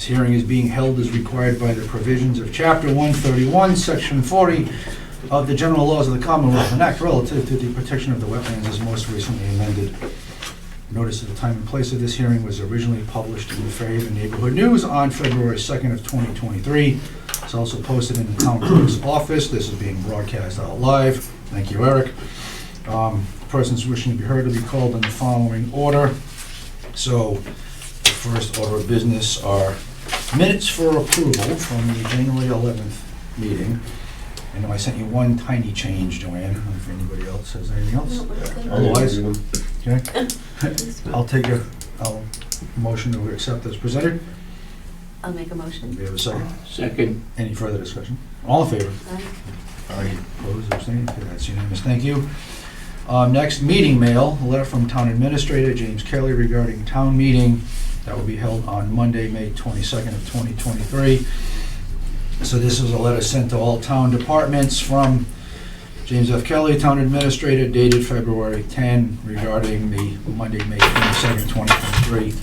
This hearing is being held as required by the provisions of Chapter 131, Section 40 of the General Laws of the Commonwealth, an act relative to the protection of the wetlands as most recently amended. Notice of the time and place of this hearing was originally published in the Fairhaven Neighborhood News on February 2nd of 2023. It's also posted in the town clerk's office. This is being broadcast out live. Thank you, Eric. Persons wishing to be heard will be called in the following order. So, the first order of business are minutes for approval from the January 11th meeting. I know I sent you one tiny change, Joanne. I don't know if anybody else has anything else. Otherwise, okay. I'll take a motion to accept as presented. I'll make a motion. We have a second. Second. Any further discussion? All in favor? Aye. Aye. Opposed, abstained? Okay, that's unanimous. Thank you. Next, meeting mail. A letter from Town Administrator James Kelly regarding town meeting that will be held on Monday, May 22nd of 2023. So this is a letter sent to all town departments from James F. Kelly, Town Administrator, dated February 10, regarding the Monday, May 22nd, 2023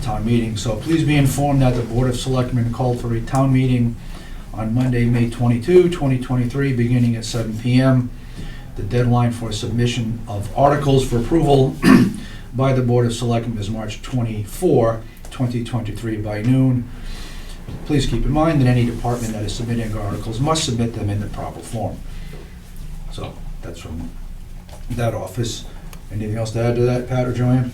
town meeting. So please be informed that the Board of Selectmen called for a town meeting on Monday, May 22, 2023, beginning at 7 p.m. The deadline for submission of articles for approval by the Board of Selectmen is March 24, 2023 by noon. Please keep in mind that any department that is submitting articles must submit them in the proper form. So that's from that office. Anything else to add to that, Pat or Joanne?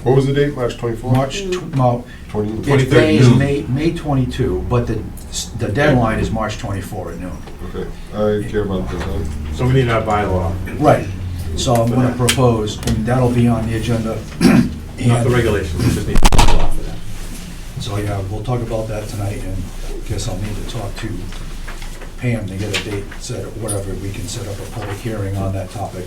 What was the date, March 24th? March, no, 23rd. today is May 22, but the deadline is March 24 at noon. Okay, I care about the time. So we need our bylaw, Right. So I'm going to propose, and that'll be on the agenda. not the regulations, we just need the bylaw for that. So yeah, we'll talk about that tonight, and guess I'll need to talk to Pam to get a date set, or whatever, we can set up a public hearing on that topic.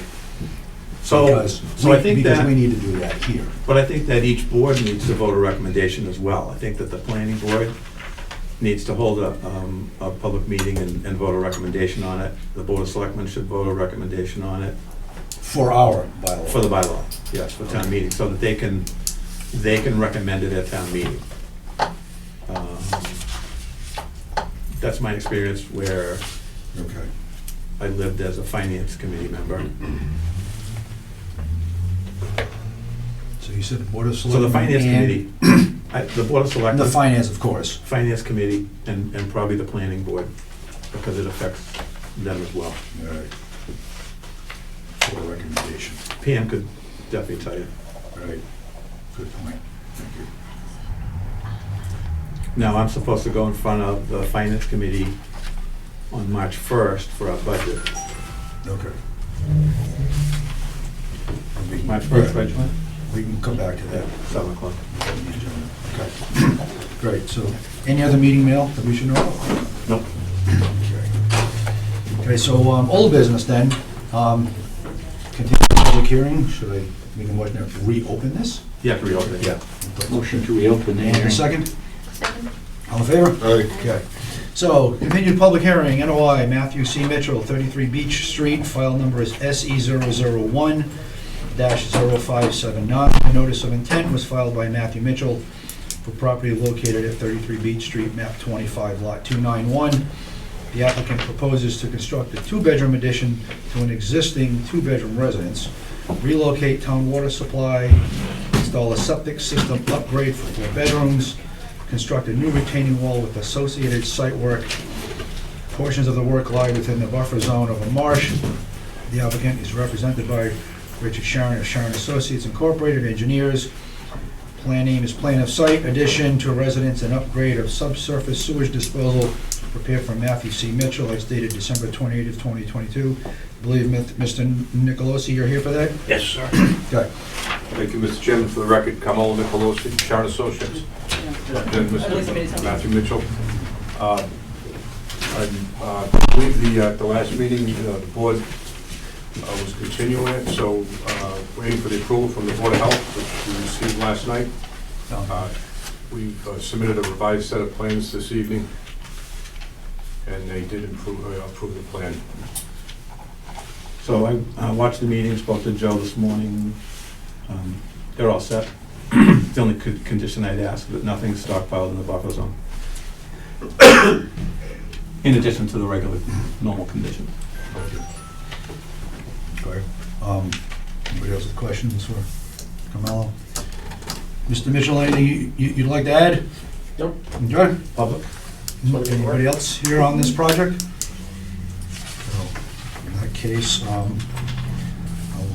So I think Because we that, need to do that here. but I think that each board needs to vote a recommendation as well. I think that the planning board needs to hold a public meeting and vote a recommendation on it. The Board of Selectmen should vote a recommendation on it For our bylaw. for the bylaw, yes, for town meeting, so that they can recommend it at town meeting. That's my experience where Okay. I lived as a finance committee member. So you said Board of So Selectmen. the finance and- committee, the Board of And Selectmen. the finance, of course. Finance committee and probably the planning board, because it affects them as well. All right. For recommendation. Pam could definitely tell you. All right. Good point. Thank you. Now, I'm supposed to go in front of the finance committee on March 1st for our budget. Okay. March 1st, right, Joanne? We can come back to that. 7 o'clock. Okay. Great, so any other meeting mail that we should know of? Nope. Okay, so old business then. Continue the public hearing. Should I make a motion to reopen this? You have to reopen it. Yeah. Motion to reopen the And a hearing. second? Second. All in favor? Aye. Okay. So, continued public hearing, NOI, Matthew C. Mitchell, 33 Beach Street, file number is SE001-0579. A notice of intent was filed by Matthew Mitchell for property located at 33 Beach Street, map 25, lot 291. The applicant proposes to construct a two-bedroom addition to an existing two-bedroom residence, relocate town water supply, install a septic system upgrade for 4 bedrooms, construct a new retaining wall with associated site work. Portions of the work lie within the buffer zone of a marsh. The applicant is represented by Richard Sharon of Sharon Associates Incorporated, engineers. Plan name is plan of site, addition to a residence and upgrade of subsurface sewage disposal, prepared from Matthew C. Mitchell, as dated December 28th of 2022. I believe, Mr. Nicolosi, you're here for that? Yes, sir. Okay. Thank you, Mr. Chairman. For the record, Carmelo Nicolosi, Sharon Associates. And Mr. Matthew Mitchell. I believe the last meeting, the board was continuing it, so waiting for the approval from the Board of Health, which we received last night. We've submitted a revised set of plans this evening, and they did approve the plan. So I watched the meeting, spoke to Joe this morning. They're all set. the only condition I'd ask, that nothing's stockpiled in the buffer zone. In addition to the regular, normal condition. Okay. Anybody else with questions for Carmelo? Mr. Mitchell, anything you'd like to add? Nope. Okay. Public? Anybody else here on this project? So, in that case, I'll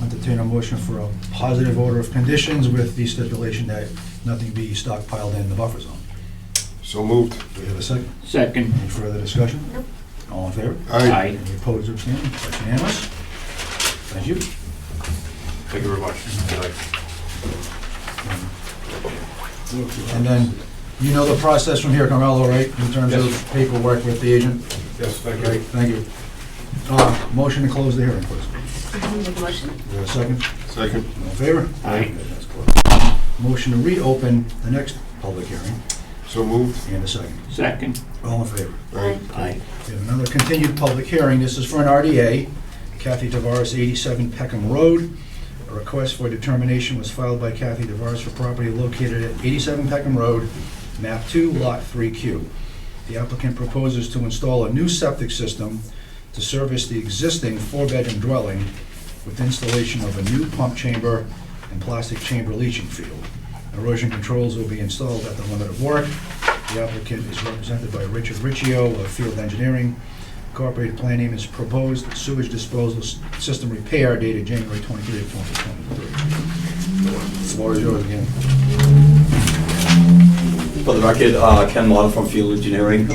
entertain a motion for a positive order of conditions with the stipulation that nothing be stockpiled in the buffer zone. So moved. Do we have a second? Second. Any further discussion? Nope. All in favor? Aye. Any opposed or abstaining? That's unanimous. Thank you. Thank you very much. Good night. And then, you know the process from here, Carmelo, right? In terms of Yes. paperwork with the agent? Yes, thank Okay, you. thank you. Motion to close the hearing, please. Make a motion? Is there a second? Second. All in favor? Aye. That's closed. Motion to reopen the next public hearing, So moved. and a second. Second. All in favor? Aye. Aye. We have another continued public hearing. This is for an RDA, Kathy Tavares, 87 Peckham Road. A request for determination was filed by Kathy Tavares for property located at 87 Peckham Road, map 2, lot 3Q. The applicant proposes to install a new septic system to service the existing four-bedroom dwelling with installation of a new pump chamber and plastic chamber leaching field. Erosion controls will be installed at the limit of work. The applicant is represented by Richard Riccio of Field Engineering. Incorporated plan name is proposed sewage disposal system repair dated January 23, 2023. Floor is yours again. For the record, Ken Motta from Field Engineering.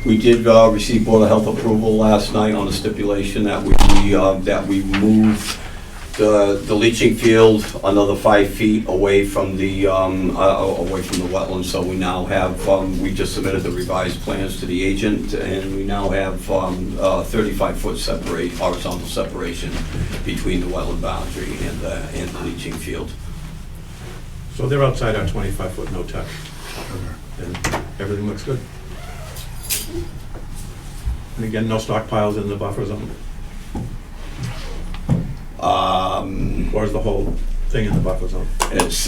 We did receive Board of Health approval last night on the stipulation that we move the leaching field another 5 feet away from the wetlands. So we now have, we just submitted the revised plans to the agent, and we now have 35-foot horizontal separation between the wetland boundary and the leaching field. So they're outside our 25-foot no-touch, and everything looks good. And again, no stockpiles in the buffer zone, or is the whole thing in the buffer zone? It's,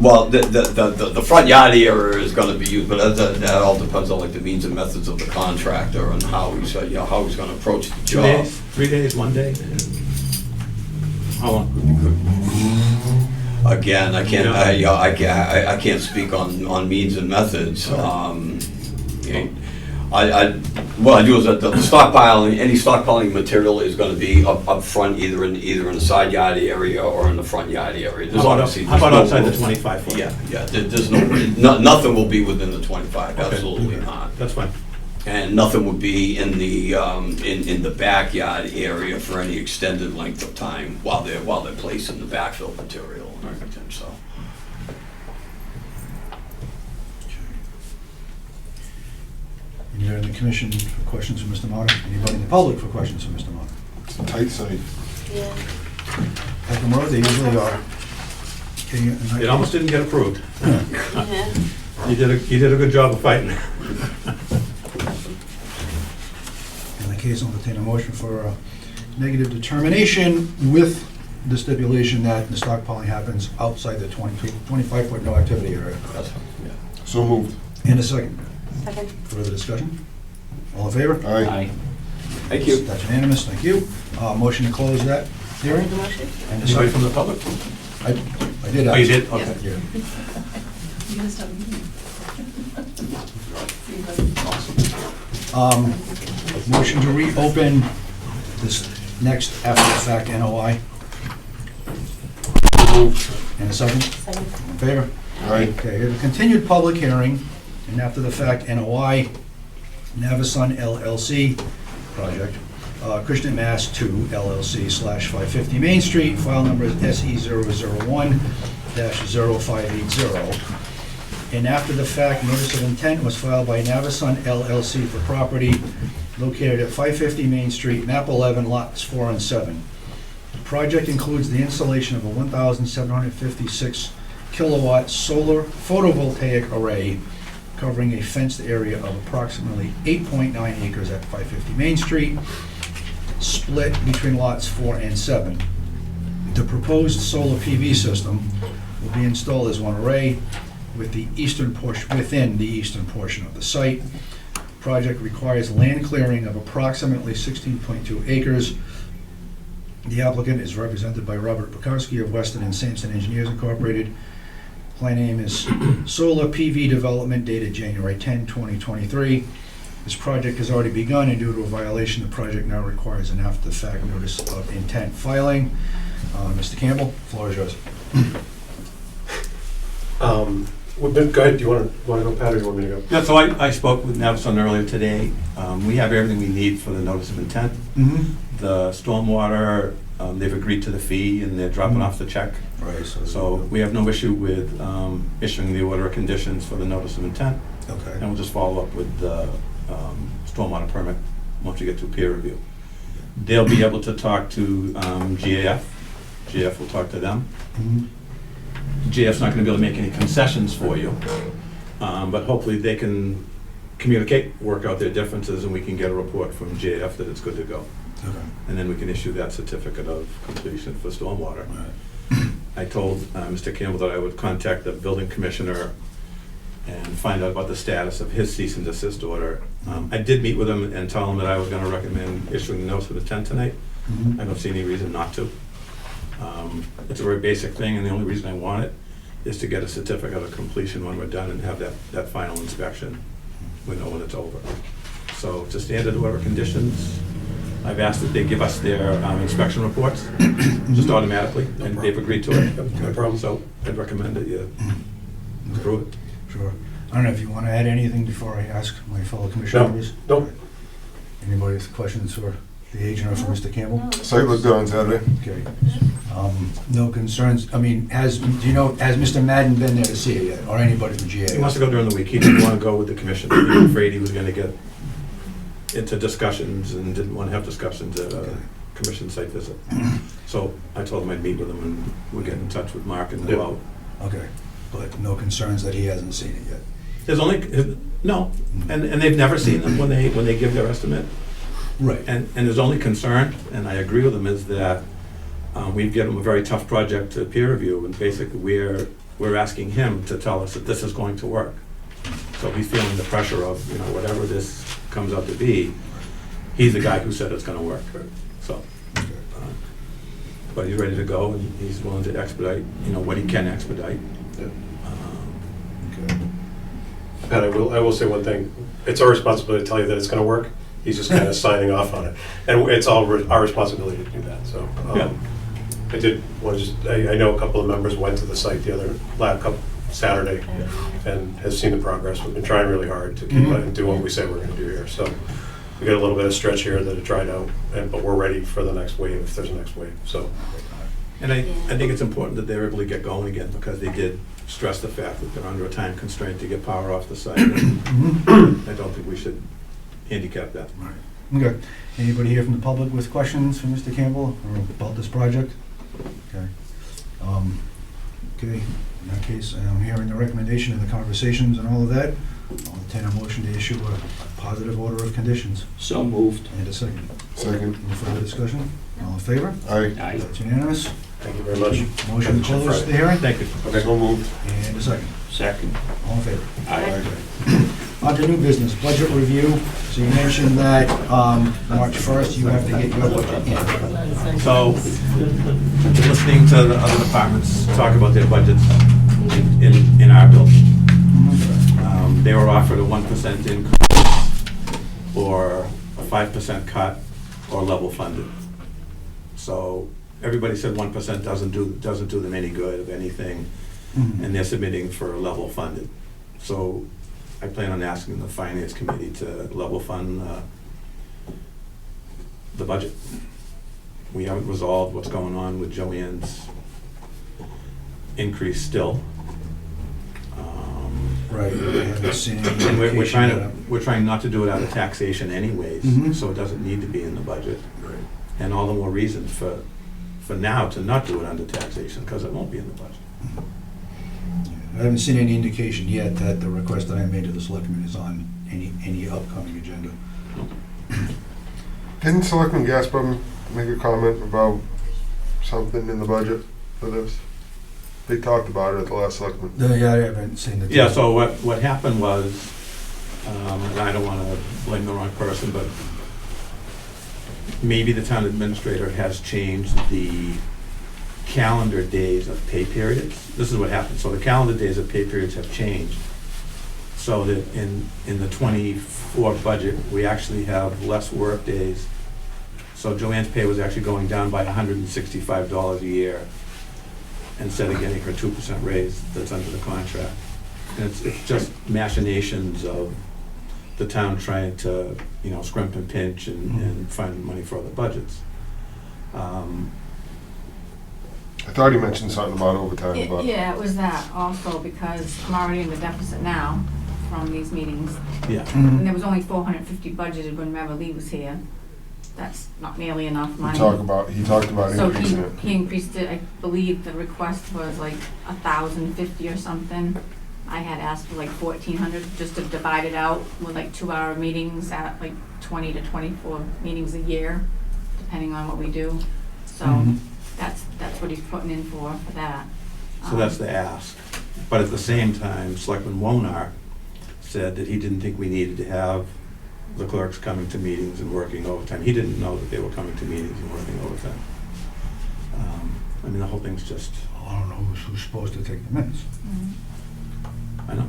well, the front yard area is gonna be used, but that all depends on like the means and methods of the contractor and how he's, how he's gonna approach the 2 job. days, 3 days, 1 day? How long? Again, I can't speak on means and methods. What I do is that the stockpiling, any stockpiling material is gonna be up front, either in the side yard area or in the front yard area. There's How about obviously- how about there's no outside the rule. 25 foot? Yeah, there's nothing will be within the 25, Okay. absolutely not. That's fine. And nothing would be in the backyard area for any extended length of time while they're placing the backfill material and everything, so. Anybody in the commission for questions for Mr. Motta? Anybody in the public for questions for Mr. Motta? It's a tight site. Yeah. Peckham Road, they usually are. Okay, in that It almost didn't get approved. Yeah. You did a good job of fighting. In the case, I'll entertain a motion for a negative determination with the stipulation that the stockpiling happens outside the 25-foot no activity area. That's fine, yeah. So moved. And a second. Second. Further discussion? All in favor? Aye. Thank you. That's unanimous, thank you. Motion to close that hearing? Make a motion? And a Anybody second. from the public? I did ask. Oh, you did? Okay. Yeah. Motion to reopen this next after-the-fact NOI. Moved. And a second? Second. In favor? Aye. Okay, we have a continued public hearing, and after-the-fact NOI, Navasun LLC project, Acushnet Mass 2 LLC /550 Main Street, file number is SE001-0580. And after-the-fact, notice of intent was filed by Navasun LLC for property located at 550 Main Street, map 11, lots 4 and 7. The project includes the installation of a 1,756 kilowatt solar photovoltaic array covering a fenced area of approximately 8.9 acres at 550 Main Street, split between lots 4 and 7. The proposed solar PV system will be installed as one array with the eastern portion, within the eastern portion of the site. Project requires land clearing of approximately 16.2 acres. The applicant is represented by Robert Bukowski of Weston and Sampson Engineers Incorporated. Plan name is Solar PV Development dated January 10, 2023. This project has already begun, and due to a violation, the project now requires an after-the-fact notice of intent filing. Mr. Campbell, floor is yours. Go ahead, do you want to go, Pat, or do you want me to go? Yeah, so I spoke with Navison earlier today. We have everything we need for the notice of intent. The stormwater, they've agreed to the fee and they're dropping off the check. Right, So we have no issue with issuing the order of conditions for the notice of intent. Okay. And we'll just follow up with the stormwater permit once we get to peer review. They'll be able to talk to GAF. GAF will talk to them. GAF's not gonna be able to make any concessions for you, but hopefully they can communicate, work out their differences, and we can get a report from GAF that it's good to go. Okay. And then we can issue that certificate of completion for stormwater. I told Mr. Campbell that I would contact the building commissioner and find out about the status of his cease and desist order. I did meet with him and tell him that I was gonna recommend issuing the notice of intent tonight. I don't see any reason not to. It's a very basic thing, and the only reason I want it is to get a certificate of completion when we're done and have that final inspection. We know when it's over. So it's a standard order of conditions. I've asked that they give us their inspection reports, just automatically, and they've agreed to it. No problem. So I'd recommend that you approve it. Sure. I don't know if you want to add anything before I ask my fellow commissioners? No. Anybody with questions for the agent or for Mr. Campbell? Site looked good on Saturday. Okay. No concerns, I mean, has Mr. Madden been there to see it yet, or anybody from GA? He wants to go during the week. He didn't want to go with the commission. He was afraid he was going to get into discussions and didn't want to have discussions at a commission site visit. So I told him I'd meet with him and we'll get in touch with Mark and go out. Okay, but no concerns that he hasn't seen it yet? There's only, no, and they've never seen them when they give their estimate. Right. And his only concern, and I agree with him, is that we've given him a very tough project to peer review, and basically we're asking him to tell us that this is going to work. So he's feeling the pressure of, whatever this comes out to be, he's the guy who said it's gonna work. So, but he's ready to go, and he's willing to expedite, what he can expedite. Okay. Pat, I will say one thing. It's our responsibility to tell you that it's going to work. He's just kind of signing off on it. And it's all our responsibility to do that, so. Yeah. I did want to just, I know a couple of members went to the site Saturday and has seen the progress. We've been trying really hard to keep and do what we say we're going to do here. So we got a little bit of stretch here that it dried out, but we're ready for the next wave if there's a next wave, so. And I think it's important that they're able to get going again, because they did stress the fact that they're under a time constraint to get power off the site. I don't think we should handicap that. Right. Okay. Anybody here from the public with questions for Mr. Campbell or about this project? Okay. Okay, in that case, I'm hearing the recommendation and the conversations and all of that. I'll entertain a motion to issue a positive order of conditions. So moved. And a second. Second. Any further discussion? All in favor? Aye. That's unanimous. Thank you very much. Motion to close the hearing? Thank you. So moved. And a second. Second. All in favor? Aye. Under new business, budget review. So you mentioned that March 1st, you have to get your budget in. So, listening to the other departments talk about their budgets in our building, they were offered a 1% increase, or a 5% cut, or level funded. So everybody said 1% doesn't do them any good of anything, and they're submitting for level funded. So I plan on asking the finance committee to level fund the budget. We haven't resolved what's going on with Joanne's increase still. Right. I haven't seen any And we're indication that- we're trying not to do it out of taxation anyways, so it doesn't need to be in the budget. Right. And all the more reason for now to not do it under taxation, because it won't be in the budget. I haven't seen any indication yet that the request that I made to the selectmen is on any upcoming agenda. Didn't Selectman Gasper make a comment about something in the budget for this? They talked about it at the last selectment. Yeah, I haven't seen the. Yeah, so what happened was, and I don't want to blame the wrong person, but maybe the town administrator has changed the calendar days of pay periods. This is what happened. So the calendar days of pay periods have changed. So that in the '24 budget, we actually have less work days. So Joanne's pay was actually going down by $165 a year instead of getting her 2% raise that's under the contract. And it's just machinations of the town trying to, scrimp and pinch and find money for other budgets. I thought he mentioned something about overtime, but Yeah, it was that also, because I'm already in the deficit now from these meetings. Yeah, And there was only 450 budgeted when Lee was here. That's not nearly enough he money. talked about So increasing it. he increased it, I believe the request was like 1,050 or something. I had asked for like 1,400, just to divide it out with like 2-hour meetings at like 20 to 24 meetings a year, depending on what we do. So Mhm. that's what he's putting in for that. so that's the ask. But at the same time, Selectman Wonar said that he didn't think we needed to have the clerks coming to meetings and working overtime. He didn't know that they were coming to meetings and working overtime. The whole thing's just, I don't know who's supposed to take the minutes. Mhm. I know.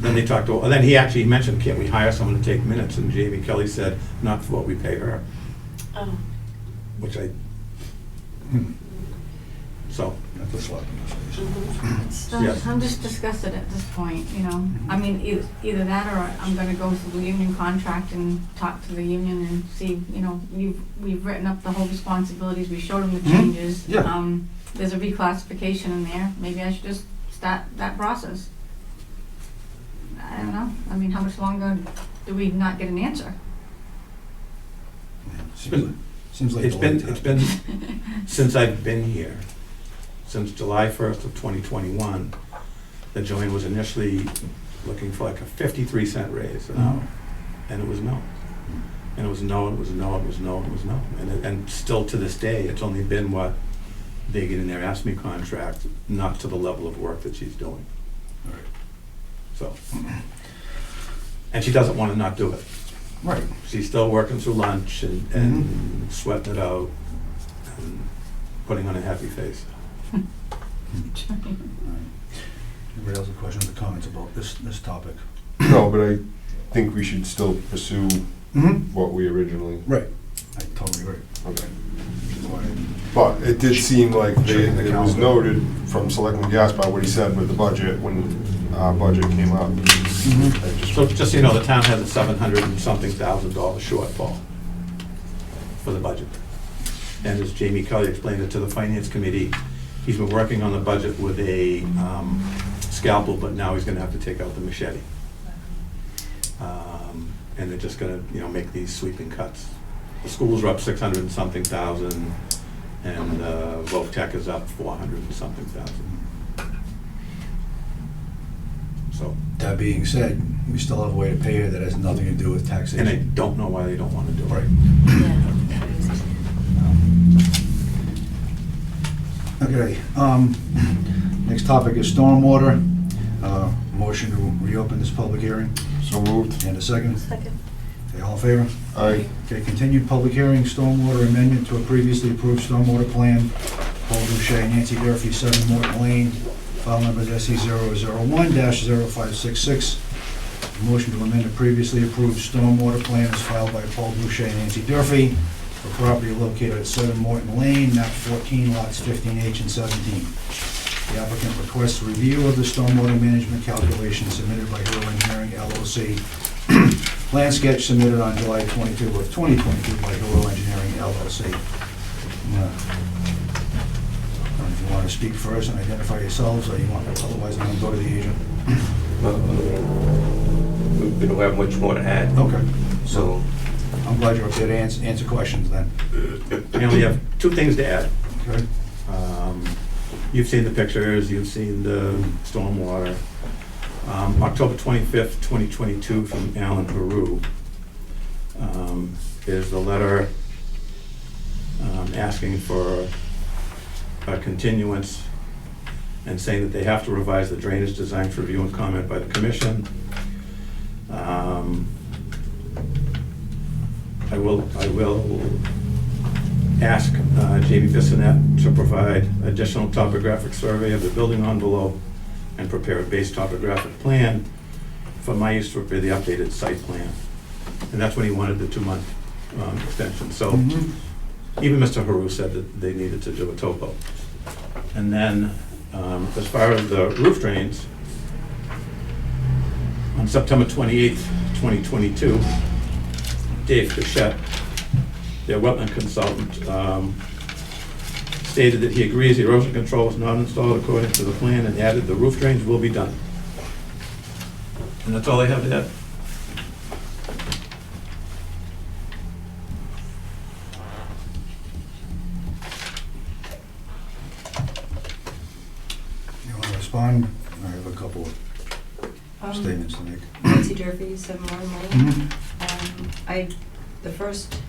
Then they talked, then he actually mentioned, can't we hire someone to take minutes? And Jamie Kelly said, not for what we pay her, Oh, which I, Hmm. so, That's a slap in the face. Yes. I'm just disgusted at this point, I mean, either that or I'm gonna go through the union contract and talk to the union and see, we've written up the whole responsibilities, we showed them the Mhm. changes. Yeah. There's a reclassification in there, maybe I should just start that process. I don't know, how much longer do we not get an answer? Seems like it's a been, lifetime. it's been, since I've been here, since July 1st of 2021, that Joanne was initially looking for like a 53-cent raise an hour, and it was no. And it was no, and it was no, it was no, and it was no. And still to this day, it's only been what they get in their Ask Me contract, not to the level of work that she's doing. Right. So, and she doesn't want to not do it. Right. She's still working through lunch and sweating it out and putting on a happy face. Anybody else have questions or comments about this topic? No, but I think we should still pursue Mm-hmm. what we originally. Right. I totally agree. Okay. Which is why But it did seem like Checking the it was calendar. noted from Selectman Gaspar what he said with the budget when our budget came up. Mhm. I just- So just so you know, the town has a $700 and something thousand shortfall for the budget. And as Jamie Kelly explained it to the Finance Committee, he's been working on the budget with a scalpel, but now he's gonna have to take out the machete. And they're just gonna, make these sweeping cuts. The schools are up 600 and something thousand, and Voc Tech is up 400 and something thousand. So, That being said, we still have a way to pay her that has nothing to do with and I taxation. don't know why they don't wanna do it. Right. yeah. Okay, next topic is stormwater. Motion to reopen this public hearing, So moved. and a second. Second. Okay, all in favor? Aye. Okay, continued public hearing, stormwater amendment to a previously approved stormwater plan. Paul Boucher, Nancy Durfee, 7 Morton Lane, file numbers SE 001-0566. Motion to amend a previously approved stormwater plan is filed by Paul Boucher and Nancy Durfee for property located at 7 Morton Lane, map 14, lots 15H and 17. The applicant requests review of the stormwater management calculation submitted by Hero Engineering LLC. Plan sketch submitted on July 22 of 2022 by Hero Engineering LLC. I don't know if you want to speak first and identify yourselves, or you want, otherwise I'm going to go to the agent. We don't have much more to add, Okay, so, I'm glad you're up there to answer questions then. I only have 2 things to add. Okay. You've seen the pictures, you've seen the stormwater. October 25th, 2022, from Alan Haru, is the letter asking for a continuance and saying that they have to revise the drainage design for review and comment by the commission. I will ask Jamie Bissonette to provide additional topographic survey of the building envelope and prepare a base topographic plan for my use to prepare the updated site plan. And that's when he wanted the 2-month extension. So even Mr. Haru said that they needed to do a topo. And then as far as the roof drains, on September 28th, 2022, Dave Acushnet, their wetland consultant, stated that he agrees the erosion control was not installed according to the plan and added the roof drains will be done. And that's all I have to add. You want to respond? I have a couple of statements to make. Nancy Durfee, 7 Long Lane. The first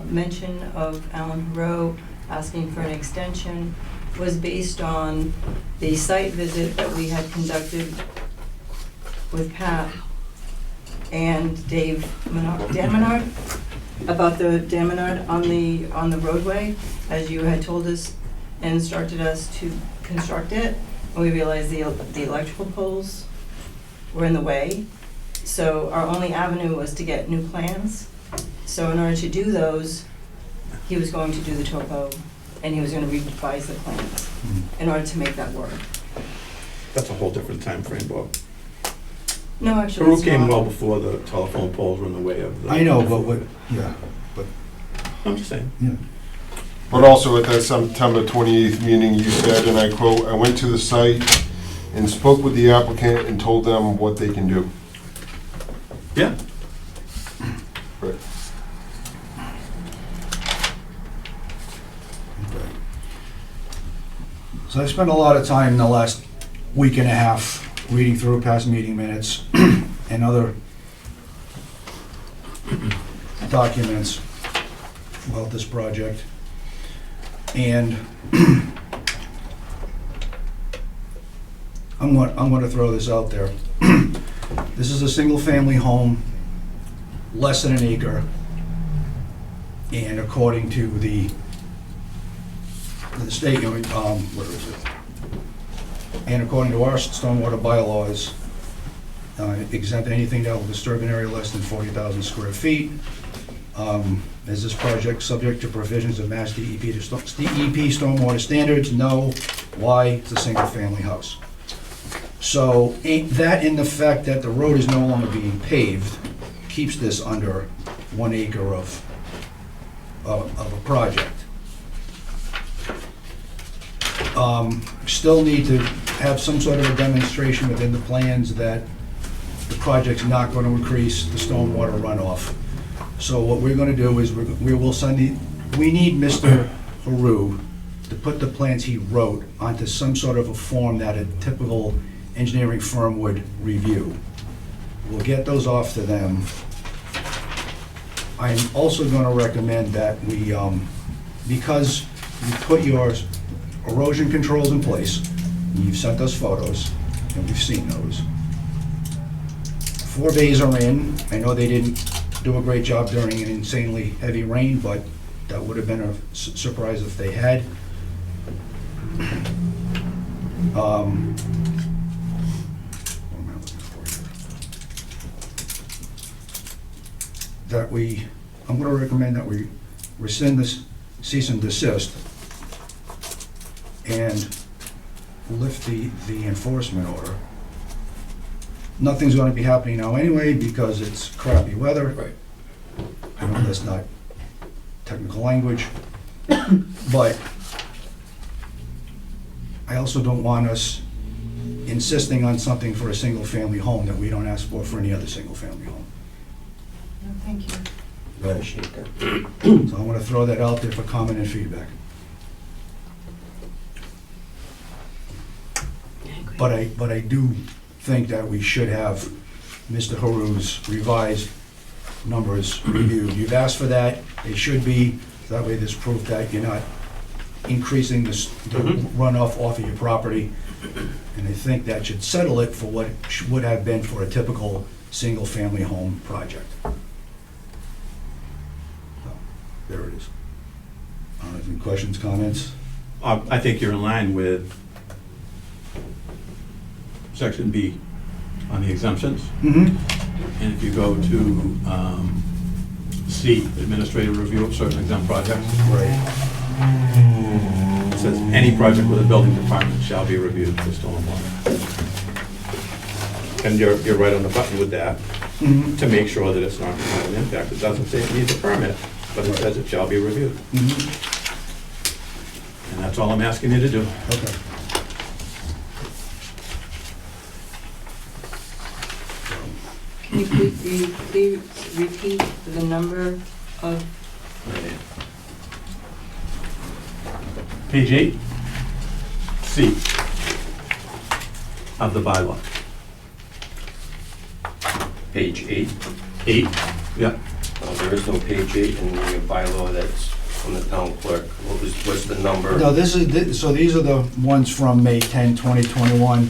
mention of Alan Hero asking for an extension was based on the site visit that we had conducted with Pat and Dan Menard, about the Dan Menard on the roadway, as you had told us and instructed us to construct it. And we realized the electrical poles were in the way. So our only avenue was to get new plans. So in order to do those, he was going to do the topo and he was going to revise the plans in order to make that work. That's a whole different time frame, Bob. No, actually, Haru it's came not. well before the telephone poles were in the way of the... I know, but what, yeah, but, I'm just saying. yeah. But also at that September 28th meeting, you said, and I quote, "I went to the site and spoke with the applicant and told them what they can do." Yeah. Right. Okay. So I spent a lot of time in the last week and a half reading through past meeting minutes and other documents about this project. And I'm going to throw this out there. This is a single-family home, less than an acre, and according to the state, what is it? And according to our stormwater bylaws, exempt anything that will disturb an area less than 40,000 square feet. Is this project subject to provisions of Mass DEP stormwater standards? No. Why? It's a single-family house. So that, in the fact that the road is no longer being paved, keeps this under 1 acre of a project. Still need to have some sort of a demonstration within the plans that the project's not going to increase the stormwater runoff. So what we're going to do is we will send we need Mr. Haru to put the plans he wrote onto some sort of a form that a typical engineering firm would review. We'll get those off to them. I'm also going to recommend that we, because you put your erosion controls in place, and you've sent us photos, and we've seen those. 4 bays are in. I know they didn't do a great job during an insanely heavy rain, but that would have been a surprise if they had. What am I looking for here? I'm going to recommend that we rescind this cease and desist and lift the enforcement order. Nothing's going to be happening now anyway because it's crappy weather. Right. I know that's not technical language, but I also don't want us insisting on something for a single-family home that we don't ask for any other single-family home. No, thank you. Appreciate that. So I want to throw that out there for comment and feedback. But I do think that we should have Mr. Haru's revised numbers reviewed. You've asked for that, they should be, that way there's proof that you're not increasing the Mhm. runoff off of your property. And I think that should settle it for what it would have been for a typical single-family home project. So, there it is. Any questions, comments? I think you're in line with section B on the exemptions. Mm-hmm. And if you go to C, administrative review of certain exempt projects, Right. it says any project with a building department shall be reviewed for stormwater. And you're right on the button with that, Mm-hmm. to make sure that it's not going to have an impact. It doesn't say it needs a permit, but it says it shall be reviewed. Mm-hmm. And that's all I'm asking you to do. Okay. Can you please repeat the number of, Page 8, C of the bylaw. Page 8. 8, yeah. There is no page 8 in the bylaw that's from the town clerk. What's the number? No, so these are the ones from May 10, 2021.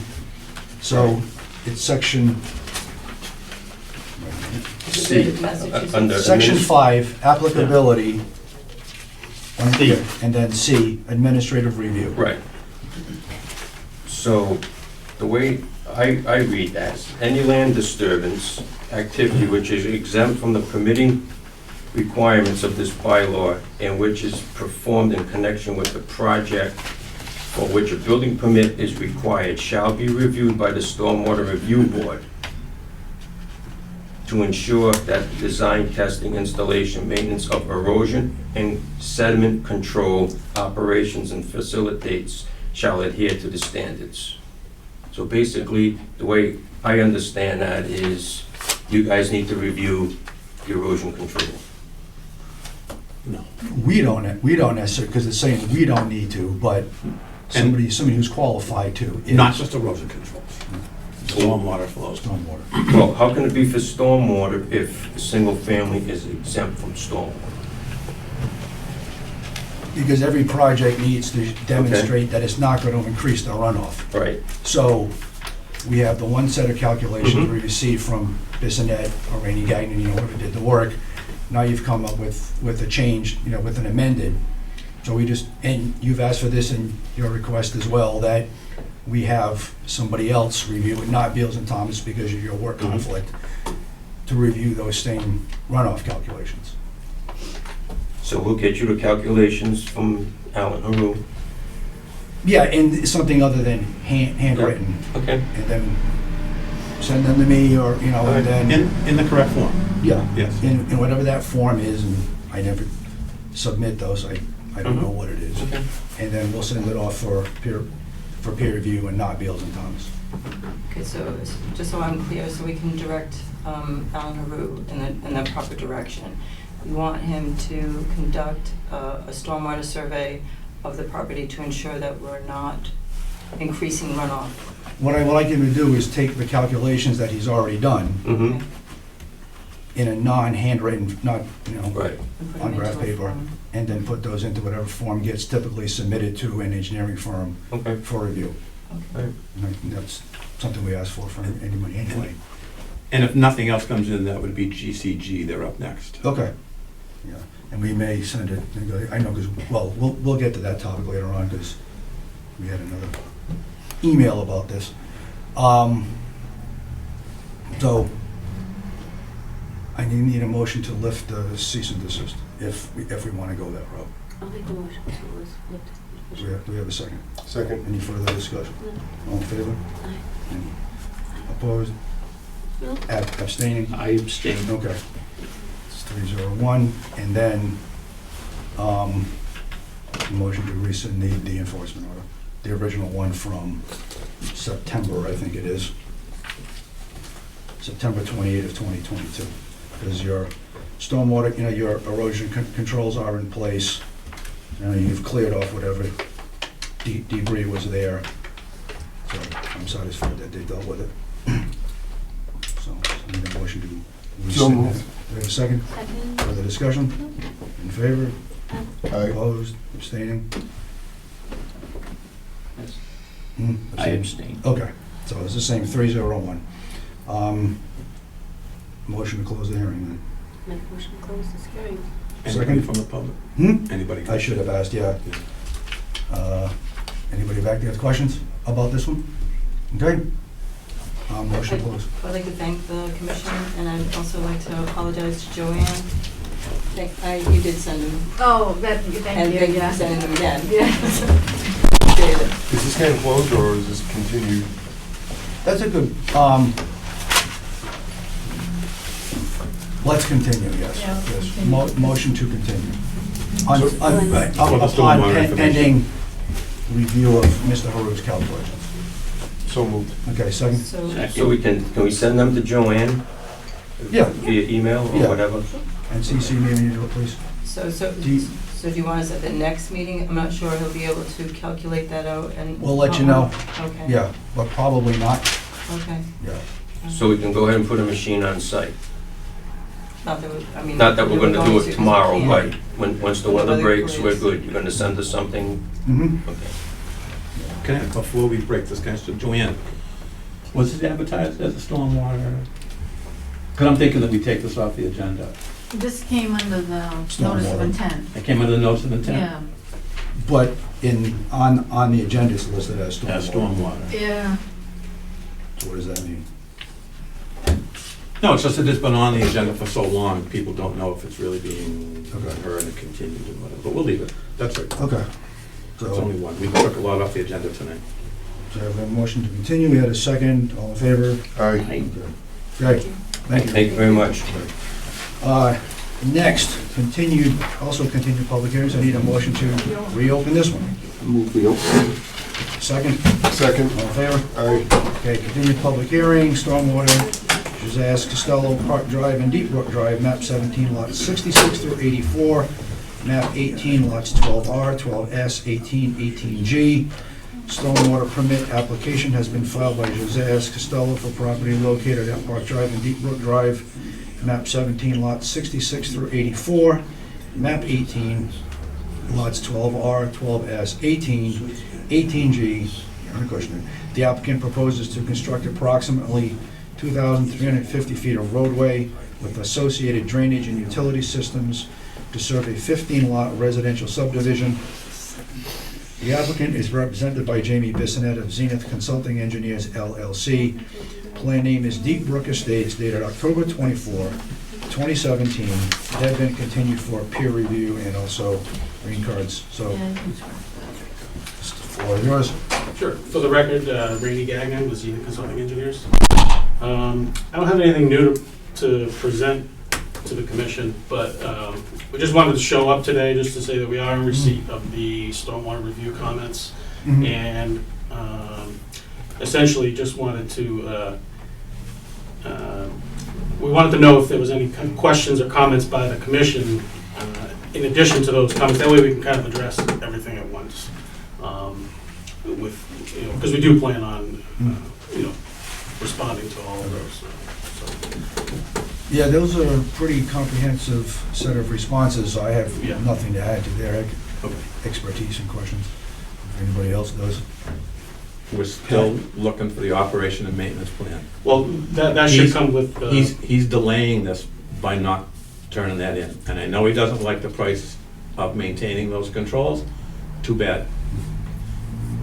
So it's section C. Massachusetts? Under Section adminis- 5, applicability, C. and then C, administrative review. Right. So, the way I read that, any land disturbance activity which is exempt from the permitting requirements of this bylaw and which is performed in connection with the project for which a building permit is required shall be reviewed by the Stormwater Review Board to ensure that the design, testing, installation, maintenance of erosion and sediment control operations and facilitates shall adhere to the standards. So basically, the way I understand that is you guys need to review the erosion control. No. We don't necessarily, because it's saying we don't need to, but somebody who's qualified to. is Not just erosion controls. Stormwater flows. Stormwater. Well, how can it be for stormwater if a single family is exempt from stormwater? Because every project needs to demonstrate that it's not going to increase the runoff. Right. So we have the one set of calculations Mhm. we received from Bissonnet or Rainey Gagnon, whoever did the work. Now you've come up with a change, with an amended. So and you've asked for this in your request as well, that we have somebody else review it, not Beals and Thomas because of your work Mhm. conflict, to review those same runoff calculations. So we'll get you the calculations from Alan Haru. Yeah, and something other than handwritten, Okay. and then send them to me, or, and then, In the correct form, yeah. yes. In whatever that form is, and I never submit those, I don't know what it is. Okay. And then we'll send it off for peer review and not Beals and Thomas. Okay, so just so I'm clear, so we can direct Alan Haru in the proper direction. We want him to conduct a stormwater survey of the property to ensure that we're not increasing runoff. What I would like him to do is take the calculations that he's already done Mm-hmm. in a non-handwritten, not, Right. And put on them graph into a paper, form. and then put those into whatever form gets typically submitted to an engineering firm Okay. for review. Okay. And I think that's something we ask for anybody anyway. And if nothing else comes in, that would be GCG, they're up next. Okay. Yeah, and we may send it, I know, because, well, we'll get to that topic later on, because we had another email about this. So, I need a motion to lift the cease and desist, if we want to go that route. I'll make a motion to lift. Do we have a second? Second. Any further discussion? All in favor? Aye. Any opposed? No. Abstaining? I abstain. Okay. It's 301, and then, motion to rescind the enforcement order. The original one from September, I think it is. September 28th of 2022. Because your stormwater, your erosion controls are in place. You've cleared off whatever debris was there. So I'm satisfied that they dealt with it. So I need a motion to So rescind moved. that. Do we have a second? Second. Further discussion? In favor? Aye. Opposed? Abstaining? Hmm? I abstain. Okay, so it's the same, 3-0-1. Motion to close the hearing then. Make a motion to close this hearing. Anybody Second. from the public? Hmm? Anybody? I should have asked, yeah. Anybody back there with questions about this one? Okay. Motion to close. I'd like to thank the commission, and I'd also like to apologize to Joanne. You did send him, Oh, and thank you, thank you yeah. for sending him again. Yeah. Appreciate it. Is this getting closed or is this continued? That's a good, let's continue, yes. Yeah, let's Yes. continue. Motion to continue. For the Upon stormwater information. pending review of Mr. Harut's calculations. So moved. Okay, second? So we can we send them to Joanne? Yeah. Via email or Yeah. whatever? And CC me when you do it, please. So Do you- do you want us at the next meeting? I'm not sure he'll be able to calculate that out and. We'll let you know. Okay. Yeah, but probably not. Okay. Yeah. So we can go ahead and put a machine on site? Not that, I mean. Not that we're gonna do it tomorrow, yeah. but once the When the weather weather breaks, we're clears. good. You're gonna send us something? Mm-hmm. Okay. Can I, before we break this, can I ask Joanne, was this advertised as a stormwater? Because I'm thinking that we take this off the agenda. This came under the notice Stormwater. of intent. It came under the notice of intent? Yeah. But on the agenda it's listed as stormwater. As stormwater. Yeah. So what does that mean? No, it's just that it's been on the agenda for so long, people don't know if it's really being Okay. heard and continued and whatever, but we'll leave it. That's it. Okay. It's only So, one. We took a lot off the agenda tonight. so I have a motion to continue. We had a second. All in favor? Aye. Great. Thank you. Thank you very much. Next, also continued public hearings. I need a motion to reopen this one. Move we open. Second, Second. all in favor? Aye. Okay, continued public hearing, stormwater, Jazz Costello Park Drive and Deep Brook Drive, map 17, lots 66 through 84, map 18, lots 12R, 12S, 18, 18G. Stormwater permit application has been filed by Jazz Costello for property located at Park Drive and Deep Brook Drive, map 17, lots 66 through 84, map 18, lots 12R, 12S, 18, 18G, on Acushnet. The applicant proposes to construct approximately 2,350 feet of roadway with associated drainage and utility systems to serve a 15-lot residential subdivision. The applicant is represented by Jamie Bissonette of Zenith Consulting Engineers LLC. Plan name is Deep Brook Estates, dated October 24, 2017. They've been continued for peer review and also green cards. So, Yeah, you can swear. it's the floor is yours. Sure. For the record, Randy Gagnon with Zenith Consulting Engineers. I don't have anything new to present to the commission, but we just wanted to show up today just to say that we are in receipt of the stormwater review comments, Mhm. and essentially just wanted to, we wanted to know if there was any kind of questions or comments by the commission in addition to those comments. That way we can kind of address everything at once. With, because we do plan on, responding to all of those. Yeah, those are a pretty comprehensive set of responses. I have Yeah. nothing to add to their Okay. expertise and questions. If anybody else does. We're still looking for the operation and maintenance plan. Well, that should come with. He's delaying this by not turning that in. And I know he doesn't like the price of maintaining those controls. Too bad.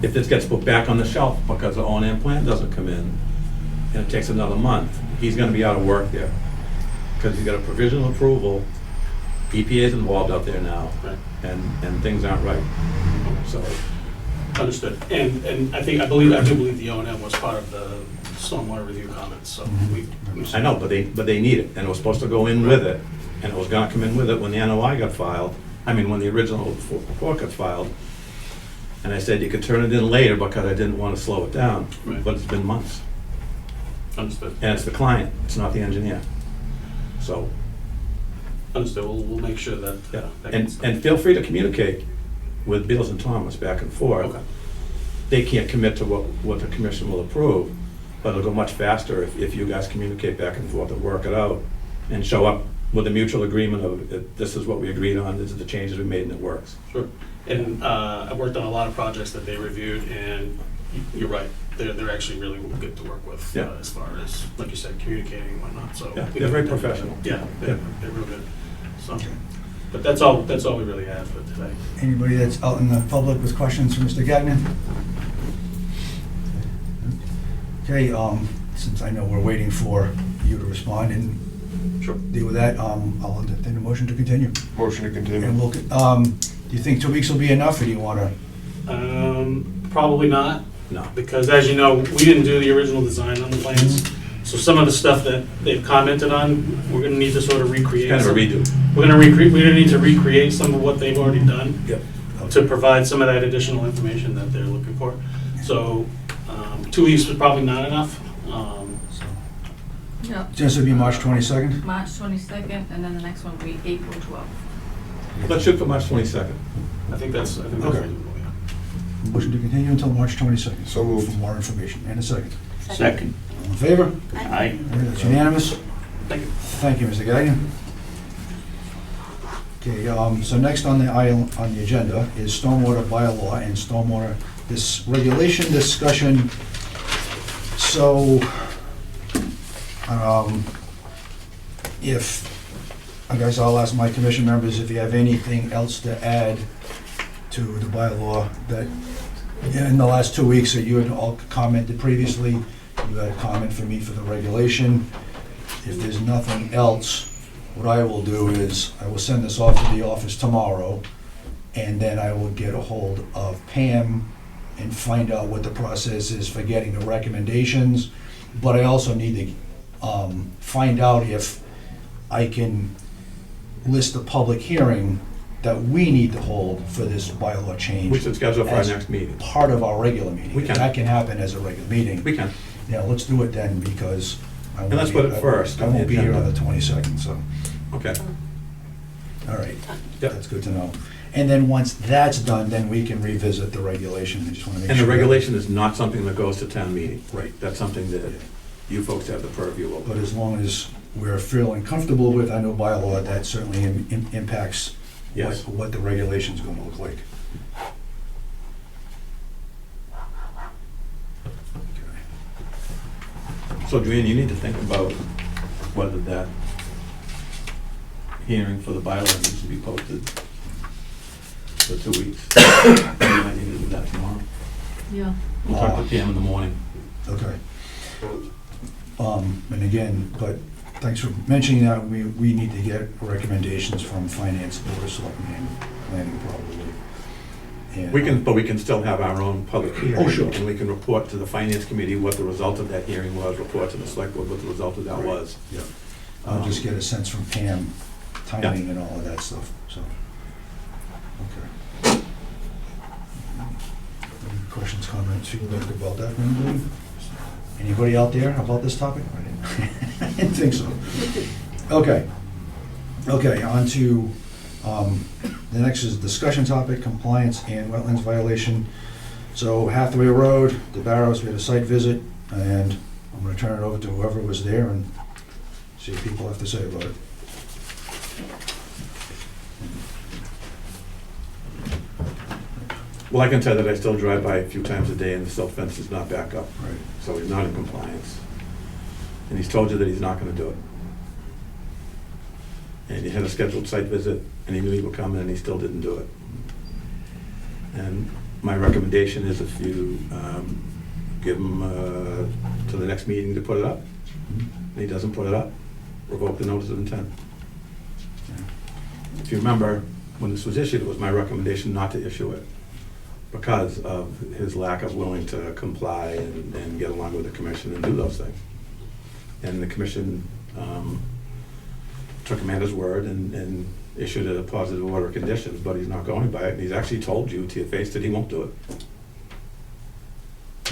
If this gets put back on the shelf because the O&M plan doesn't come in, and it takes another month, he's gonna be out of work there. Because he's got a provisional approval, EPA's involved out there now, Right. and things aren't right. So, Understood. And I do believe the O&M was part of the stormwater review comments, so we. I know, but they need it, and it was supposed to go in with it, and it was gonna come in with it when the NOI got filed, when the original report got filed. And I said you could turn it in later because I didn't wanna slow it down, Right. but it's been months. Understood. And it's the client, it's not the engineer. So, Understood. We'll make sure that. yeah, that and, gets done. and feel free to communicate with Beals and Thomas back and forth. Okay. They can't commit to what the commission will approve, but it'll go much faster if you guys communicate back and forth and work it out and show up with a mutual agreement of, this is what we agreed on, these are the changes we made, and it works. Sure. And I've worked on a lot of projects that they reviewed, and you're right. They're actually really good to work with, Yeah. as far as, like you said, communicating and whatnot, so. Yeah, they're very professional. Yeah, they're real good, so. But that's all we really have for today. Anybody that's out in the public with questions for Mr. Gagnon? Okay, since I know we're waiting for you to respond and Sure. deal with that, I'll entertain a motion to continue. Motion to continue. And we'll, do you think 2 weeks will be enough, or do you wanna? Probably not, No. because as you know, we didn't do the original design on the plans. So some of the stuff that they've commented on, we're gonna need to sort of recreate. Kind of a some- redo. We're gonna need to recreate some of what they've already done. Yep. To provide some of that additional information that they're looking for. So, 2 weeks was probably not enough. Yeah, This would be March 22nd? March 22nd, and then the next one will be April 12th. Let's shoot for March 22nd. I think that's Okay. reasonable, yeah. Motion to continue until March 22nd. So moved. For more information. And a second. Second. All in favor? Aye. That's unanimous. Thank you. Thank you, Mr. Gagnon. Okay, so next on the agenda is stormwater bylaw and stormwater regulation discussion. So, I guess I'll ask my commission members if you have anything else to add to the bylaw that, in the last 2 weeks that you had all commented previously, you had a comment for me for the regulation. If there's nothing else, what I will do is, I will send this off to the office tomorrow, and then I will get a hold of Pam and find out what the process is for getting the recommendations. But I also need to find out if I can list a public hearing that we need to hold for this bylaw change. We should schedule for our as next meeting. part of our regular meeting. We can. That can happen as a regular meeting. We can. Yeah, let's do it then, because I won't And let's be- put it first I on the won't be here on agenda. the 22nd, so, Okay. all right. Yep. That's good to know. And then once that's done, then we can revisit the regulation. I just want to make sure. And the that- regulation is not something that goes to town meeting. Right. That's something that you folks have the purview But over. as long as we're feeling comfortable with, I know bylaw, that certainly impacts Yes. what the regulation's going to look like. So Joanne, you need to think about whether that hearing for the bylaw needs to be posted for 2 weeks. You might need to do that tomorrow. Yeah. We'll talk to Pam in the morning. Okay. And again, but thanks for mentioning that, we need to get recommendations from finance, board of selectmen, and planning probably. And, But we can still have our own public hearing. Oh, sure. And we can report to the finance committee what the result of that hearing was, report to the select board what the result of that Right. was. Yeah. I'll just get a sense from Pam, timing and all of that stuff, so. Okay. Any questions, comments, feedback about that from anybody? Anybody out there about this topic? I didn't think so. Okay. Okay, on to, the next is discussion topic, compliance and wetlands violation. So Hathaway Road, the Barrows, we had a site visit, and I'm gonna turn it over to whoever was there and see what people have to say about it. Well, I can tell that I still drive by a few times a day and the silt fence is not back up, Right. so he's not in compliance. And he's told you that he's not gonna do it. And he had a scheduled site visit, and he knew he would come, and he still didn't do it. And my recommendation is if you give him to the next meeting to put it up, and he doesn't put it up, revoke the notice of intent. If you remember, when this was issued, it was my recommendation not to issue it because of his lack of willing to comply and get along with the commission and do those things. And the commission took him at his word and issued a positive order of conditions, but he's not going by it, and he's actually told you to your face that he won't do it.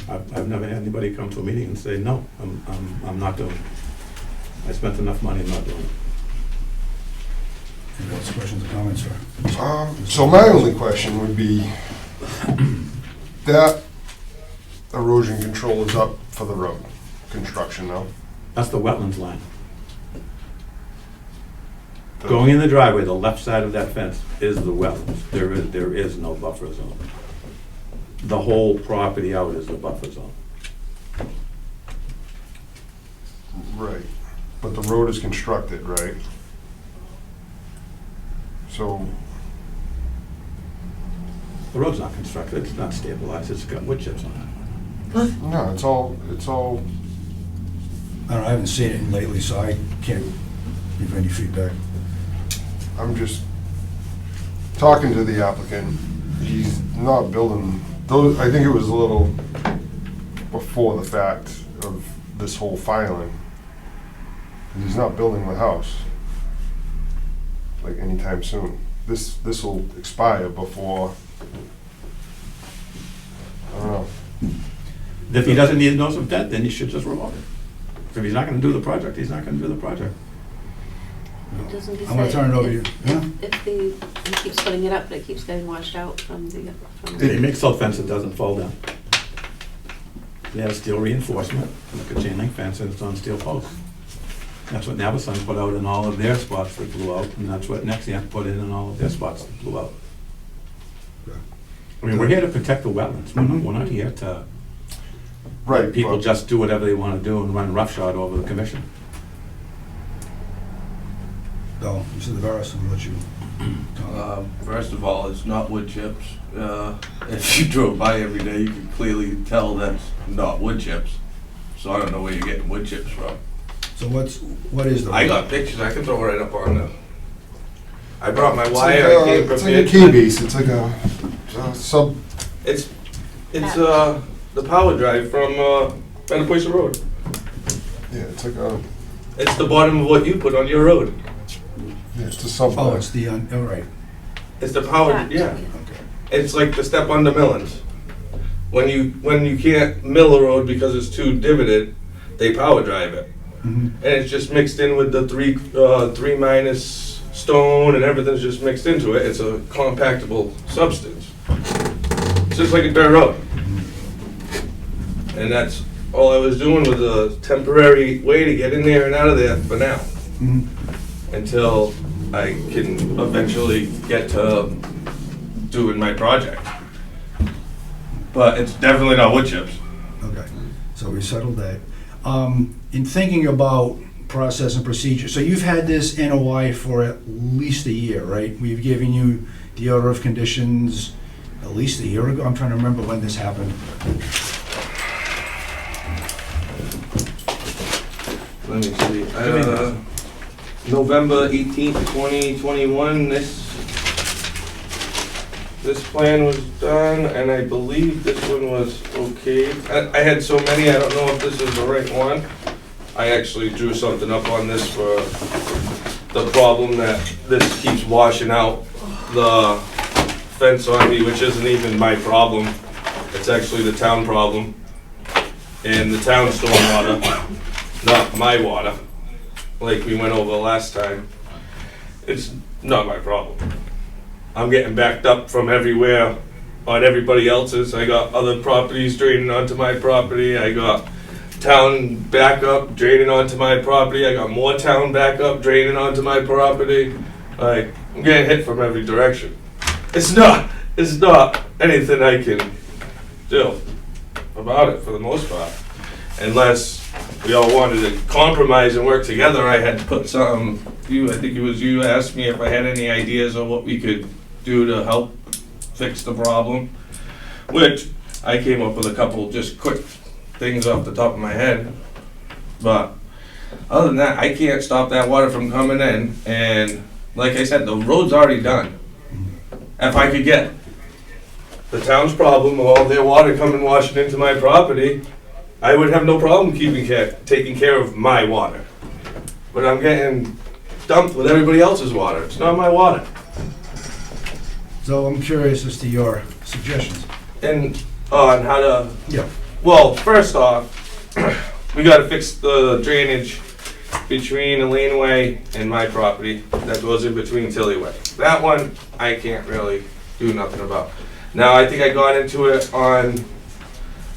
I've never had anybody come to a meeting and say, no, I'm not doing it. I spent enough money, I'm not doing it. Any else questions or comments, sir? So my only question would be, that erosion control is up for the road construction now? That's the wetlands line. Going in the driveway, the left side of that fence is the wetlands. There is no buffer zone. the whole property out as a buffer zone. Right, but the road is constructed, right? So, The road's not constructed, it's not stabilized, it's got wood chips on it. no, it's all, I don't know, I haven't seen it lately, so I can't give any feedback. I'm just talking to the applicant. He's not building, those, I think it was a little before the fact of this whole filing. 'Cause he's not building the house, like, anytime soon. This will expire before, I don't know. If he doesn't need a notice of intent, then he should just revoke it. If he's not gonna do the project, he's not gonna do the project. Doesn't he I'm gonna say turn it over to you. Yeah? If he keeps putting it up, but it keeps getting washed out from the, He makes silt fence that doesn't fall down. They have steel reinforcement, like a chain link fence, and it's on steel posts. That's what Navison put out in all of their spots that blew out, and that's what Nexamp put in all of their spots that blew out. I mean, we're here to protect the wetlands, we're not here to Right, let people but- just do whatever they wanna do and run roughshod over the commission. Bill, Mr. Deveras, I'll let you talk. First of all, it's not wood chips. If you drove by every day, you can clearly tell that's not wood chips. So I don't know where you're getting wood chips from. So what is the? I got pictures, I can throw right up on the, I brought my It's wire, like I came it's like a prepared. K-base, it's like a sub, It's the power drive from Better Place Road. yeah, it's like a, It's the bottom of what you put on your road. yeah, it's a sub. Oh, it's the, all right, It's the power, yeah. okay. It's like the step under millings. When you can't mill a road because it's too divoted, they power drive it. Mhm. And it's just mixed in with the three minus stone and everything's just mixed into it. It's a compactable substance. It's just like a dirt road. And that's all I was doing was a temporary way to get in there and out of there for now. Mhm. Until I can eventually get to doing my project. But it's definitely not wood chips. Okay, so we settled that. In thinking about process and procedure, so you've had this NOI for at least a year, right? We've given you the order of conditions at least a year ago. I'm trying to remember when this happened. Let me see. November 18th, 2021, this plan was done, and I believe this one was okay. I had so many, I don't know if this is the right one. I actually drew something up on this for the problem that this keeps washing out the fence on me, which isn't even my problem. It's actually the town problem. And the town stormwater, not my water, like we went over last time. It's not my problem. I'm getting backed up from everywhere on everybody else's. I got other properties draining onto my property. I got town backup draining onto my property. I got more town backup draining onto my property. Like, I'm getting hit from every direction. It's not anything I can do about it for the most part. Unless we all wanted to compromise and work together, I had to put something, I think it was you asked me if I had any ideas on what we could do to help fix the problem, which I came up with a couple just quick things off the top of my head. But other than that, I can't stop that water from coming in, and like I said, the road's already done. If I could get the town's problem of all their water coming washing into my property, I would have no problem taking care of my water. But I'm getting dumped with everybody else's water. It's not my water. So I'm curious as to your suggestions. And on how to, Yeah. well, first off, we gotta fix the drainage between the laneway and my property that goes in between Tillyway. That one, I can't really do nothing about. Now, I think I got into it on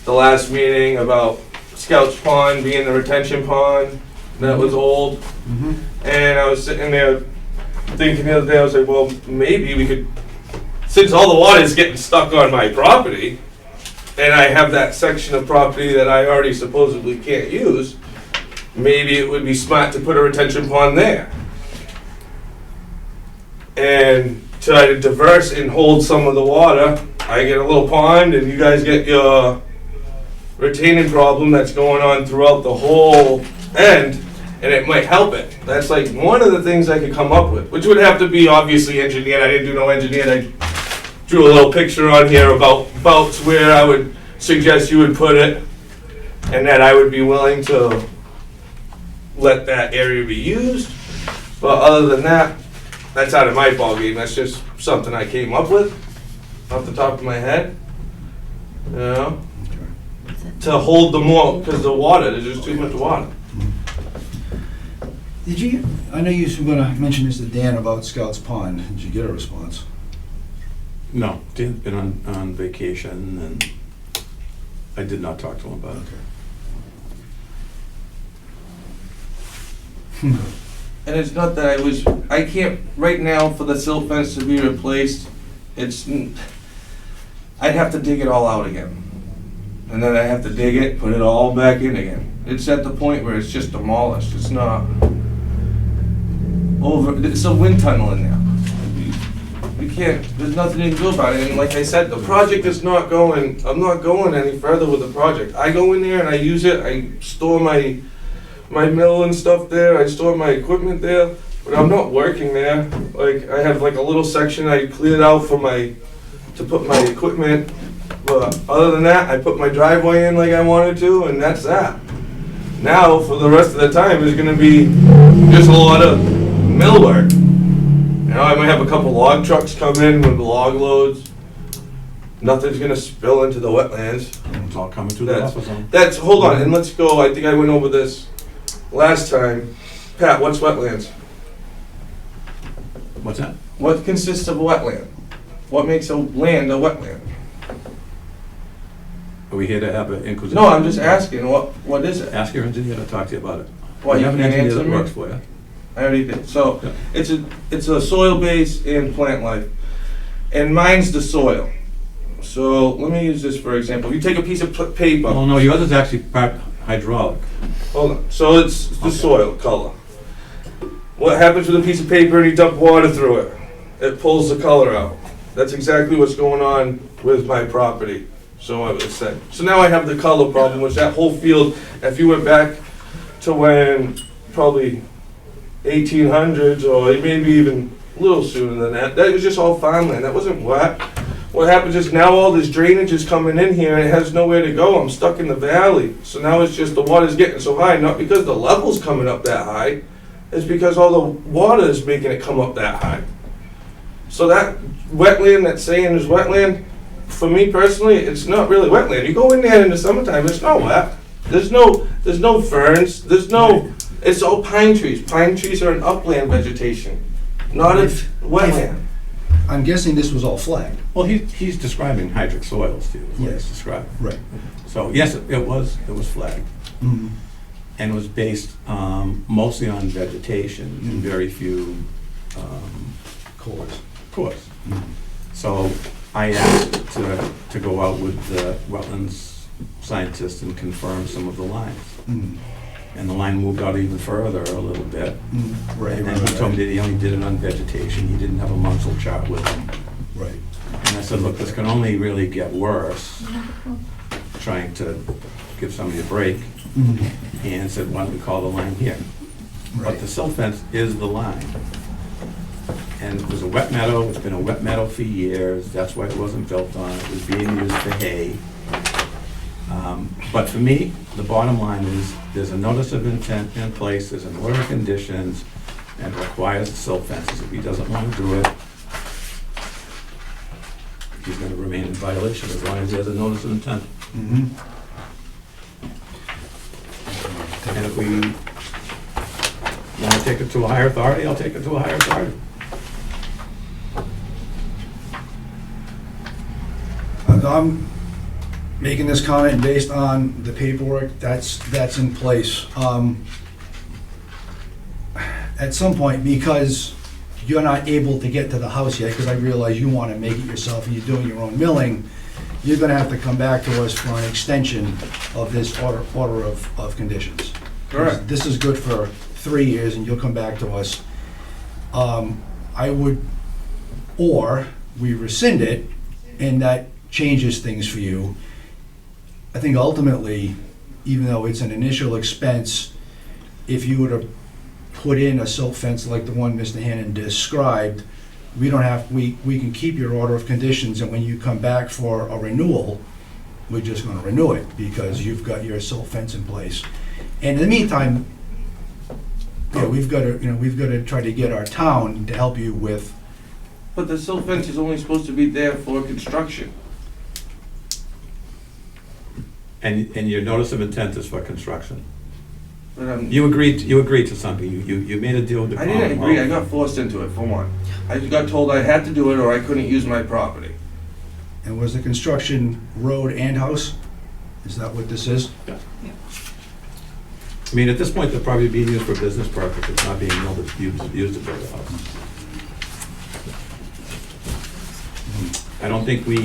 the last meeting about Scout's Pond being the retention pond that was old. Mhm. And I was sitting there thinking the other day, I was like, well, maybe we could, since all the water is getting stuck on my property, and I have that section of property that I already supposedly can't use, maybe it would be smart to put a retention pond there. And try to diverse and hold some of the water. I get a little pond and you guys get your retaining problem that's going on throughout the whole end, and it might help it. That's like one of the things I could come up with, which would have to be obviously engineered. I didn't do no engineering. I drew a little picture on here about where I would suggest you would put it, and that I would be willing to let that area be used. But other than that, that's out of my ballgame. That's just something I came up with off the top of my head. You know? To hold the more, because the water, there's just too much water. Did you, I know you were gonna mention this to Dan about Scouts Pond. Did you get a response? No, Dan's been on vacation, and I did not talk to him about it. And it's not that I can't, right now, for the silt fence to be replaced, I'd have to dig it all out again. And then I have to dig it, put it all back in again. It's at the point where it's just demolished. It's not over, it's a wind tunnel in there. You can't, there's nothing you can do about it. And like I said, the project is not going, I'm not going any further with the project. I go in there and I use it, I store my mill and stuff there, I store my equipment there, but I'm not working there. Like, I have like a little section I cleared out for to put my equipment. But other than that, I put my driveway in like I wanted to, and that's that. Now, for the rest of the time, there's gonna be just a lot of mill work. You know, I might have a couple log trucks come in with log loads. Nothing's gonna spill into the wetlands. It's all coming through the buffer zone. Hold on, and let's go, I think I went over this last time. Pat, what's wetlands? What's that? What consists of a wetland? What makes a land a wetland? Are we here to have an inquisition? No, I'm just asking, what is it? Ask your engineer to talk to you about it. Why, You you have an can't engineer answer that me? works for you. I already did. So, Yeah. it's a soil base and plant life. And mine's the soil. So, let me use this for example. If you take a piece of paper, Oh, no, yours is actually part hydraulic. hold on, so it's the Okay. soil color. What happens with a piece of paper and you dump water through it? It pulls the color out. That's exactly what's going on with my property. So I would say. So now I have the color problem, which that whole field, if you went back to when probably 1800s or maybe even a little sooner than that, that was just all farmland. That wasn't wet. What happens is now all this drainage is coming in here and it has nowhere to go. I'm stuck in the valley. So now it's just the water's getting so high, not because the level's coming up that high, it's because all the water is making it come up that high. So that wetland that's saying is wetland, for me personally, it's not really wetland. You go in there in the summertime, it's not wet. There's no ferns, it's all pine trees. Pine trees are an upland vegetation, not a wetland. I'm guessing this was all flagged. Well, he's describing hydric soils to you, is what he's Yes. describing. Right. So, yes, it was flagged, Mhm. and it was based mostly on vegetation and very few Cores. cores. So I asked to go out with the wetlands scientist and confirm some of the lines. Mm. And the line moved out even further a little bit. Right, And right, then he told me right. that he only did it on vegetation, he didn't have a muscle chart with him. Right. And I said, look, this can only really get worse, trying to give somebody a break. Mhm. And said, why don't we call the line here? But Right. the silt fence is the line. And it was a wet meadow, it's been a wet meadow for years, that's why it wasn't built on, it was being used for hay. But for me, the bottom line is, there's a notice of intent in place, there's an order of conditions, and it requires the silt fences. If he doesn't want to do it, he's gonna remain in violation as long as he has a notice of intent. Mhm. And if we want to take it to a higher authority, I'll take it to a higher authority. I'm making this comment based on the paperwork that's in place. At some point, because you're not able to get to the house yet, because I realize you want to make it yourself and you're doing your own milling, you're gonna have to come back to us for an extension of this order of conditions. Correct. This is good for 3 years, and you'll come back to us. I would, or we rescind it, and that changes things for you. I think ultimately, even though it's an initial expense, if you were to put in a silt fence like the one Mr. Hannon described, we can keep your order of conditions, and when you come back for a renewal, we're just gonna renew it, because you've got your silt fence in place. And in the meantime, we've gotta try to get our town to help you with. But the silt fence is only supposed to be there for construction. And your notice of intent is for construction. But You agreed to something, you made a deal with the I didn't agree, I Commonwealth. got forced into it, for one. I got told I had to do it or I couldn't use my property. And was the construction road and house? Is that what this is? I mean, at this point, they're probably being used for business purpose, it's not being used to build a house. I don't think we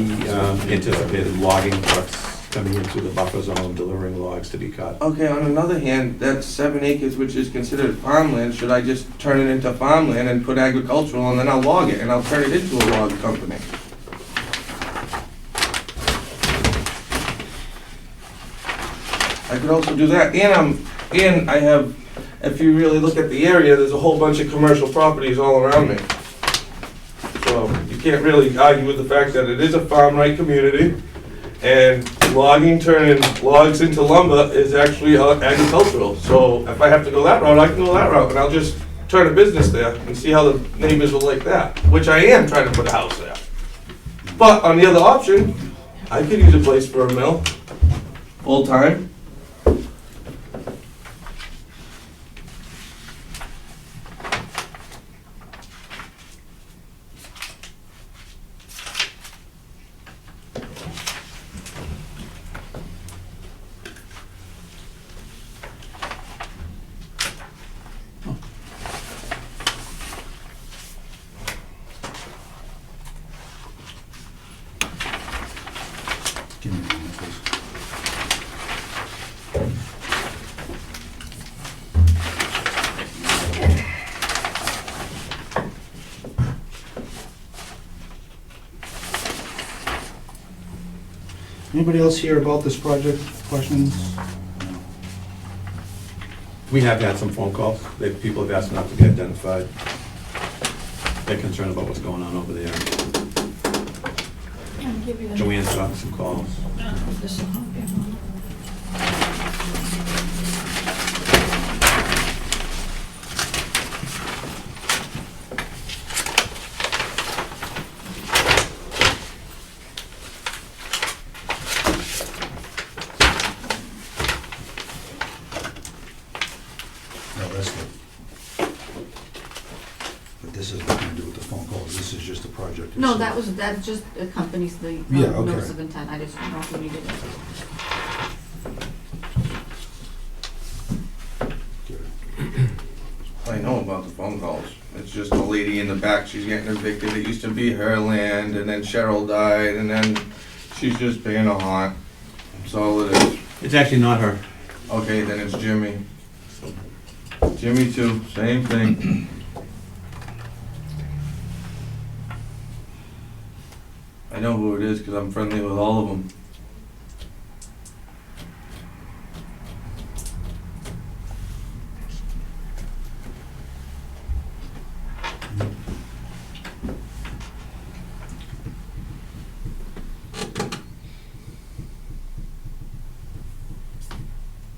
anticipated logging trucks coming into the buffer zone, delivering logs to be cut. Okay, on another hand, that's 7 acres, which is considered farmland. Should I just turn it into farmland and put agricultural, and then I'll log it, and I'll turn it into a log company? I could also do that, and I have, if you really look at the area, there's a whole bunch of commercial properties all around me. So you can't really argue with the fact that it is a farm right community, and logging, turning logs into lumber is actually agricultural. So if I have to go that route, I can go that route, and I'll just turn a business there and see how the neighbors will like that, which I am trying to put a house there. But on the other option, I could use a place for a mill, full time. Give me a minute, please. Anybody else here about this project? Questions? We have had some phone calls, people have asked not to be identified. They're concerned about what's going on over there. Joanne's gotten some calls. No, that's the, but this has nothing to do with the phone calls, this is just a project. No, itself. that just accompanies the Yeah, okay. notice of intent, I just don't know if we needed it. I know about the phone calls. It's just a lady in the back, she's getting evicted. It used to be her land, and then Cheryl died, and then she's just paying a haunt. That's all it is. It's actually not her. Okay, then it's Jimmy. Jimmy too, same thing. I know who it is because I'm friendly with all of them.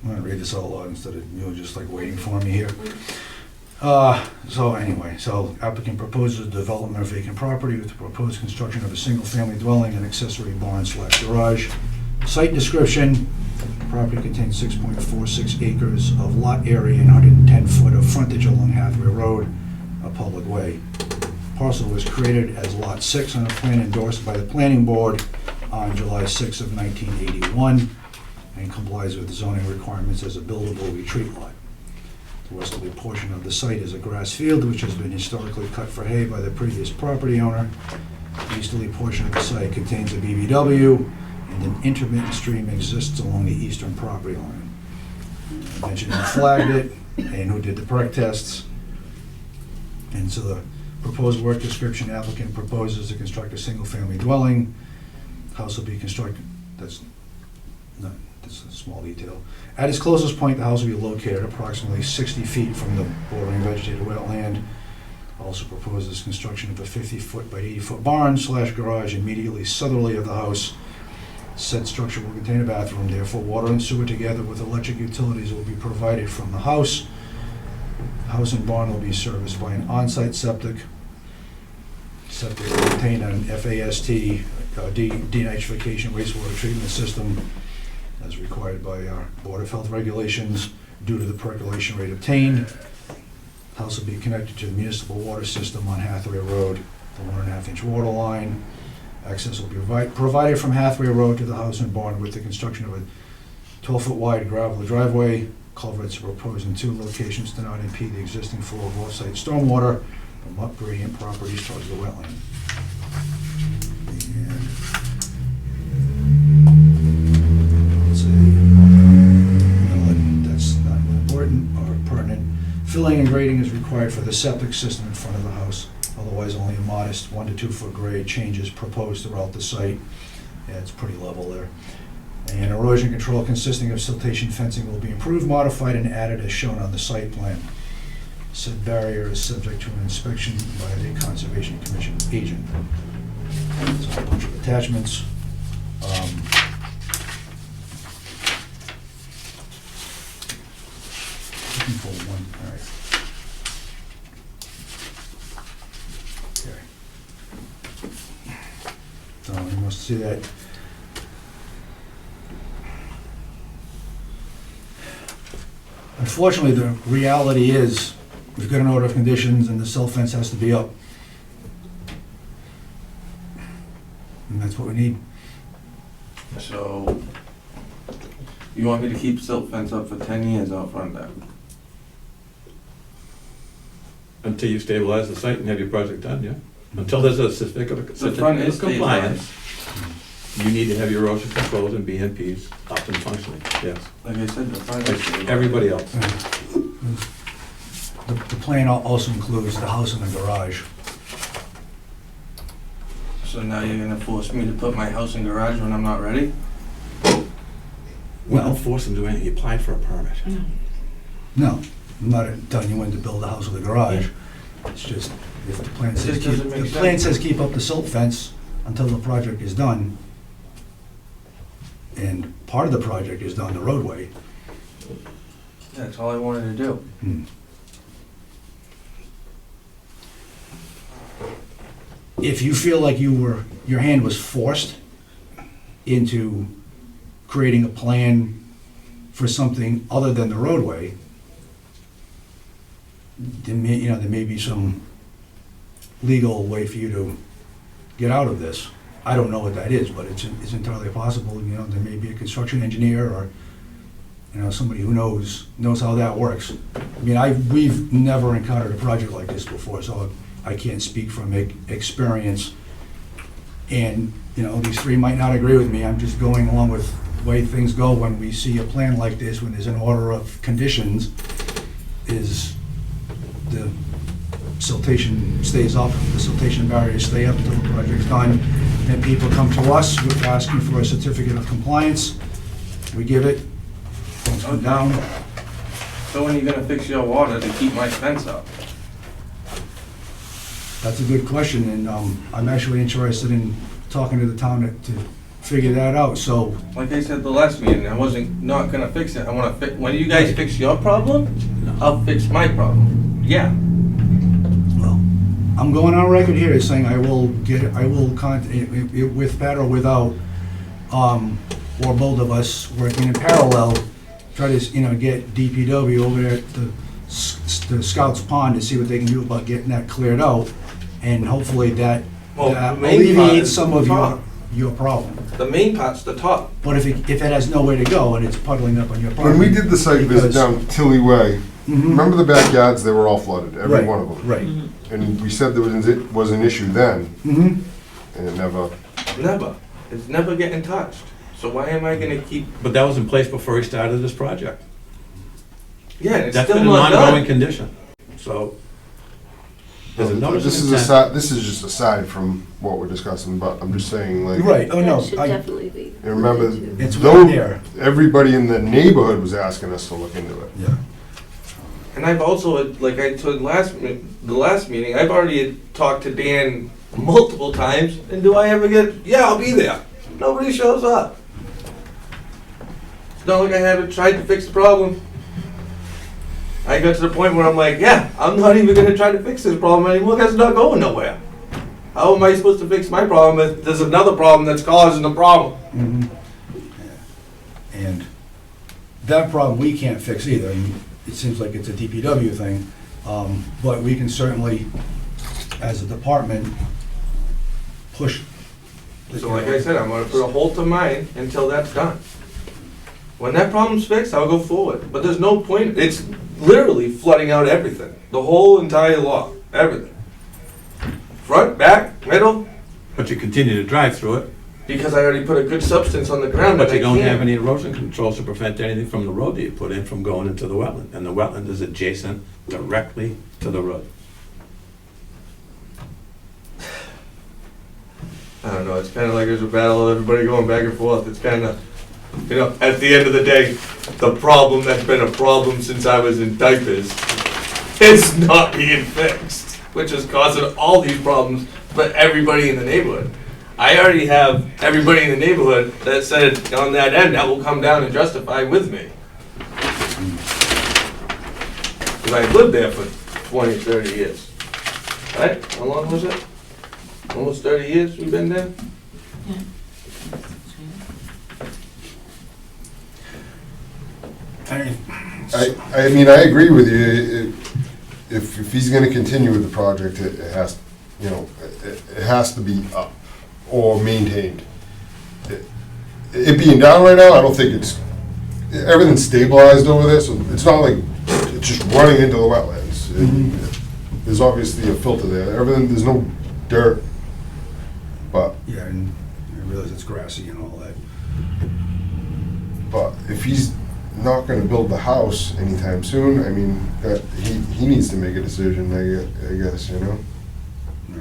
I'm gonna read this out loud instead of you just like waiting for me here. So anyway, applicant proposes development of vacant property with the proposed construction of a single-family dwelling and accessory barn/garage. Site description, property contains 6.46 acres of lot area and 110 foot of frontage along Hathaway Road, a public way. Parcel was created as Lot 6 on a plan endorsed by the planning board on July 6 of 1981 and complies with zoning requirements as a buildable retreat lot. The westerly portion of the site is a grass field which has been historically cut for hay by the previous property owner. The easterly portion of the site contains a BBW and an intermittent stream exists along the eastern property line. I mentioned who flagged it and who did the perk tests. And so the proposed work description, applicant proposes to construct a single-family dwelling. House will be constructed, that's a small detail. At its closest point, the house will be located approximately 60 feet from the bordering vegetated wetland. Also proposes construction of a 50-foot by 80-foot barn/garage immediately southerly of the house. Said structure will contain a bathroom, therefore water and sewer together with electric utilities will be provided from the house. House and barn will be serviced by an on-site septic. Septic will contain an FAST denitrification wastewater treatment system as required by our Board of Health regulations due to the percolation rate obtained. House will be connected to the municipal water system on Hathaway Road, the 1.5-inch water line. Access will be provided from Hathaway Road to the house and barn with the construction of a 12-foot wide gravel driveway. Culverts are proposed in 2 locations to not impede the existing flow of off-site stormwater from up-gradient properties towards the wetland. And let's see, that's not important or pertinent. Filling and grading is required for the septic system in front of the house. Otherwise, only a modest 1 to 2 foot grade changes proposed throughout the site. Yeah, it's pretty level there. And erosion control consisting of siltation fencing will be improved, modified, and added as shown on the site plan. Said barrier is subject to an inspection by the Conservation Commission agent. So a bunch of attachments. Looking for one, all right. So you must see that. Unfortunately, the reality is, we've got an order of conditions and the silt fence has to be up. And that's what we need. So, you want me to keep silt fence up for 10 years out front there? Until you stabilize the site and have your project done, yeah? Until there's a certificate The front is of compliance, you need to have your erosion controls and BMPs up and functioning, yes. Like I said, the front Like is... everybody else. The plan also includes the house and the garage. So now you're gonna force me to put my house in garage when I'm not ready? We don't force them to do anything, you applied for a permit. No, I'm not telling you when to build a house with a garage. It's just, if the plan says, It just doesn't make the plan sense. says keep up the silt fence until the project is done, and part of the project is done, the roadway. That's all I wanted to do. If you feel like your hand was forced into creating a plan for something other than the roadway, there may be some legal way for you to get out of this. I don't know what that is, but it's entirely possible. There may be a construction engineer or somebody who knows how that works. I mean, we've never encountered a project like this before, so I can't speak from experience. And these 3 might not agree with me. I'm just going along with the way things go when we see a plan like this. When there's an order of conditions, is the siltation stays up, the siltation barriers stay up until the project's done. Then people come to us with asking for a certificate of compliance. We give it, things come down. So when are you gonna fix your water to keep my fence up? That's a good question, and I'm actually interested in talking to the town to figure that out, so. Like I said the last meeting, I wasn't not gonna fix it. I wanna when you guys fix your problem, I'll fix my problem. Yeah. Well, I'm going on record here as saying I will contact, with Pat or without, or both of us working in parallel, try to, get DPW over there at the Scouts Pond to see what they can do about getting that cleared out, and hopefully that Well, the main part alleviates is some the of top. your problem. The main part's the top. But if it has nowhere to go and it's puddling up on your property. When we did the site visit because- down Tilly Way, Mhm. remember the backyards, they were all flooded, every Right, one of them. Right. And we said there was an issue then, Mm-hmm. and it never, Never. It's never getting touched. So why am I gonna keep, But that was in place before he started this project. yeah, it's That's still been an not ongoing done. condition, so. There's a notice This of is intent. this is just aside from what we're discussing, but I'm just saying, like, Right, oh, no, That should I, definitely be. and remember, looked into. it's though right there. everybody in the neighborhood was asking us to look into it. Yeah. And I've also, like I told the last meeting, I've already talked to Dan multiple times, and do I ever get, yeah, I'll be there. Nobody shows up. It's not like I haven't tried to fix the problem. I got to the point where I'm like, yeah, I'm not even gonna try to fix this problem anymore, that's not going nowhere. How am I supposed to fix my problem if there's another problem that's causing the problem? Mhm. Yeah. And that problem we can't fix either. I mean, it seems like it's a DPW thing, but we can certainly, as a department, push. So like I said, I'm gonna put a halt to mine until that's done. When that problem's fixed, I'll go forward, but there's no point, it's literally flooding out everything, the whole entire lot, everything. Front, back, middle, But you continue to drive through it, because I already put a good substance on the ground that but I you don't have can't. any erosion controls to prevent anything from the road that you put in from going into the wetland. And the wetland is adjacent directly to the road. I don't know, it's kinda like there's a battle of everybody going back and forth, it's kinda, you know, at the end of the day, the problem that's been a problem since I was in diapers is not being fixed, which is causing all these problems for everybody in the neighborhood. I already have everybody in the neighborhood that said on that end that will come down and justify with me. Because I've lived there for 20, 30 years. Right? How long was it? Almost 30 years we've been there? I mean, I agree with you. If he's gonna continue with the project, it has, you know, it has to be up or maintained. It being down right now, I don't think everything's stabilized over there, so it's not like it's just running into the wetlands. There's obviously a filter there. There's no dirt, but Yeah, and I realize it's grassy and all that. But if he's not gonna build the house anytime soon, I mean, that, he needs to make a decision, I guess, you know? Yeah.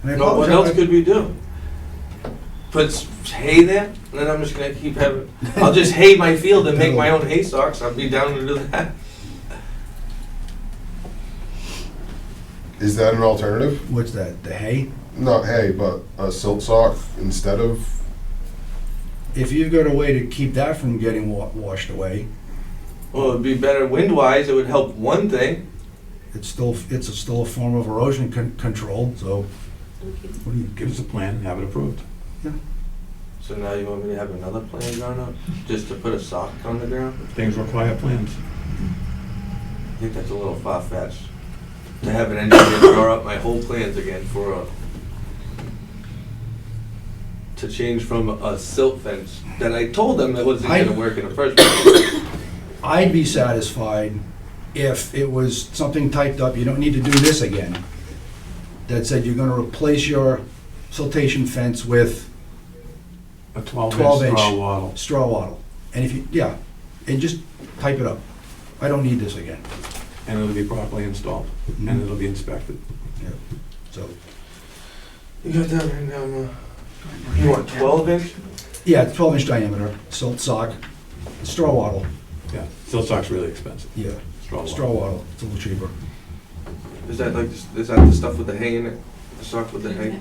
And I No, what apologize- else could we do? Put hay there, and then I'm just gonna keep having, I'll just hay my field and make my own hay stocks, I'll be down to do that. Is that an alternative? What's that, the hay? Not hay, but a silt sock instead of, If you've got a way to keep that from getting washed away, Well, it'd be better wind-wise, it would help one thing. it's still a form of erosion control, so what do you, Give us a plan and have it approved. So now you want me to have another plan drawn up, just to put a sock on the ground? Things require plans. I think that's a little far-fetched. To have an engineer draw up my whole plans again to change from a silt fence that I told them that wasn't gonna work in the first place. I'd be satisfied if it was something typed up, you don't need to do this again, that said you're gonna replace your siltation fence with A 12-inch 12-inch straw wattle. straw wattle. And if you, yeah, and just type it up. I don't need this again. And it'll be properly installed, and it'll be inspected. Yeah. So, You got that written down, you want 12-inch? yeah, 12-inch diameter, silt sock, straw wattle, Yeah, silt sock's really expensive. yeah, Straw wattle. straw wattle, it's a little cheaper. Is that like, is that the stuff with the hay in it? The sock with the hay?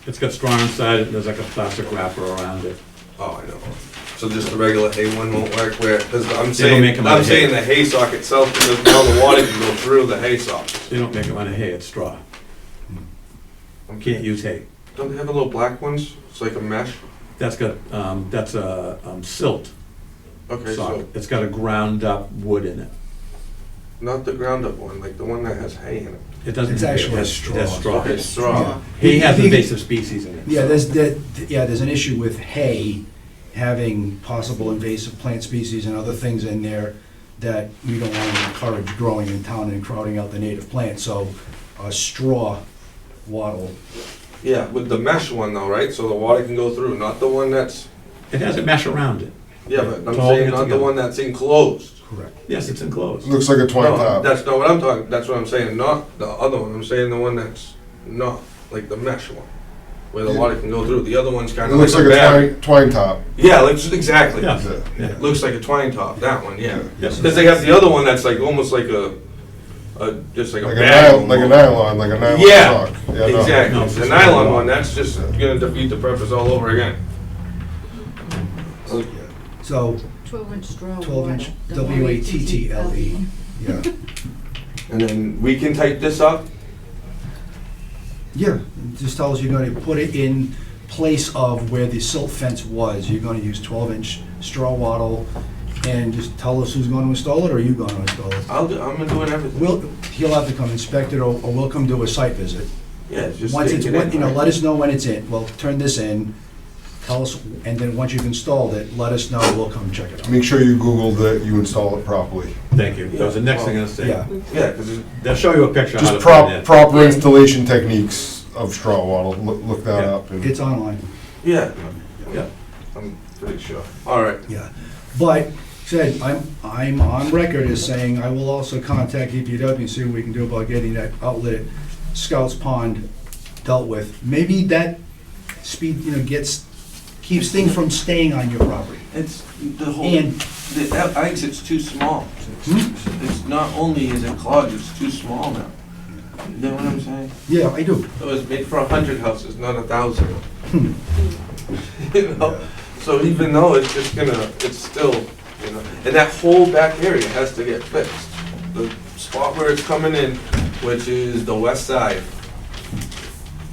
It's got straw inside it, and there's like a plastic wrapper around it. Oh, I know. So just the regular hay one won't work where, because I'm They don't saying, make 'em out I'm of saying hay. the hay sock itself, because now the water can go through the hay sock. They don't make them out of hay, it's straw. You can't use hay. Don't they have the little black ones? It's like a mesh? That's got, that's a silt Okay, sock. so It's got a ground up wood in it. not the ground up one, like the one that has hay in it. It doesn't. It's actually it has- straw. It has straw. Okay, straw. Yeah. Hay has You- invasive species in it. Yeah, there's an issue with hay having possible invasive plant species and other things in there that we don't want to encourage growing in town and crowding out the native plants. So straw wattle Yeah, with the mesh one though, right? So the water can go through, not the one that's, It has a mesh around it. yeah, but I'm It's all saying get not the together. one that's enclosed. Correct. Yes, it's enclosed. Looks like a twine No, top. that's not what I'm talking, that's what I'm saying, not the other one. I'm saying the one that's not, like the mesh one, where the water can go through. The other one's It kind of looks like a a bag. twine top. Yeah, like, exactly. Yeah. Yeah. Yeah. Looks like a twine top, that one, yeah. Yes. Because they have the other one that's like, almost like just like a Like bag. like a nylon, like a nylon Yeah, sock. Yeah, no. exactly. No, The it's nylon not. one, that's just gonna defeat the purpose all over again. So, 12-inch straw. 12-inch water, WATTLE. Yeah. And then we can type this up. Yeah, it just tells you're gonna put it in place of where the silt fence was. You're gonna use 12-inch straw wattle, and just tell us who's gonna install it, or are you gonna install it? I'm gonna do everything. He'll have to come inspect it, or we'll come do a site visit. Yeah, it's just Once take it's, it in, you know, right? let us know when it's in. Well, turn this in, tell us, and then once you've installed it, let us know, we'll come check it out. Make sure you Google that you install it properly. Thank you. That was the next thing I was Yeah. saying. Yeah, because They'll show you a picture of how Just to put it in. proper installation techniques of straw wattle. Look that Yeah. up. and- It's online, yeah, Yeah. I'm pretty sure. All right. yeah. But, said, I'm on record as saying I will also contact DPW and see what we can do about getting that outlet at Scouts Pond dealt with. Maybe that speed, keeps things from staying on your property. It's the whole, And- the exit's too small. It's not only is it clogged, it's too small now. You know what I'm saying? Yeah, I do. It was made for 100 houses, not 1,000. Hmm. You know? So even though it's just it's still, and that whole back area has to get fixed. The spot where it's coming in, which is the west side,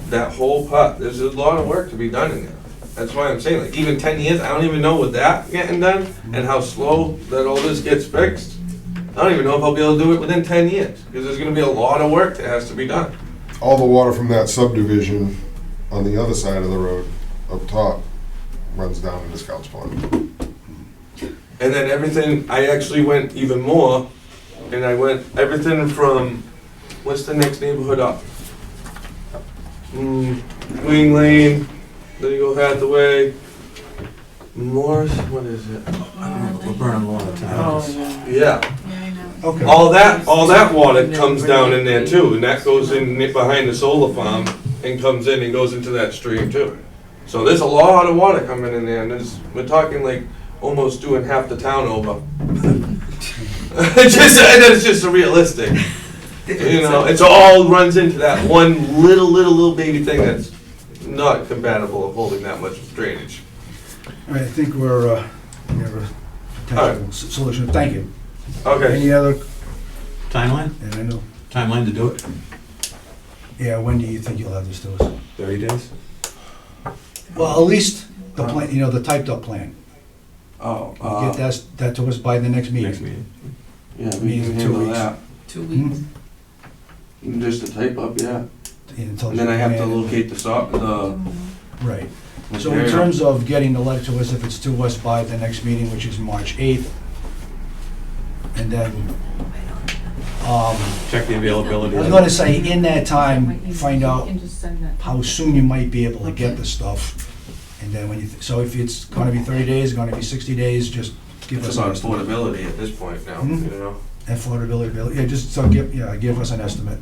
that whole part, there's a lot of work to be done in there. That's why I'm saying, like, even 10 years, I don't even know with that getting done and how slow that all this gets fixed. I don't even know if I'll be able to do it within 10 years, because there's gonna be a lot of work that has to be done. All the water from that subdivision on the other side of the road, up top, runs down into Scouts Pond. And then everything, I actually went even more, and I went everything from, what's the next neighborhood up? Queen Lane, then you go Hathaway, Morris, what is it? We're burning a lot of time. Yeah, Okay. all that water comes down in there too, and that goes in behind the solar farm and comes in and goes into that stream too. So there's a lot of water coming in there, and we're talking like almost doing half the town over. It's just realistic. It's all runs into that one little baby thing that's not compatible of holding that much drainage. All right, I think we have a potential solution. Thank you. Okay. Any other, Timeline? and I know, Timeline to do it? yeah, when do you think you'll have this to us? 30 days? Well, at least the plan, the typed up plan. Oh, Get that to us by the next Next meeting. meeting. yeah, we can handle that. 2 Hmm? weeks. Just to type up, yeah. And tell us And then I have to your plan. locate the Right. So in material. terms of getting the letter to us, if it's to us by the next meeting, which is March 8th, and then, Check the availability. I was gonna say, in that time, find out You can just send that. how soon you might be able to get the stuff. And then when so if it's gonna be 30 days, gonna be 60 days, just give It's us an about estimate. affordability at this point now, Mhm. Affordability, yeah, just so give us an estimate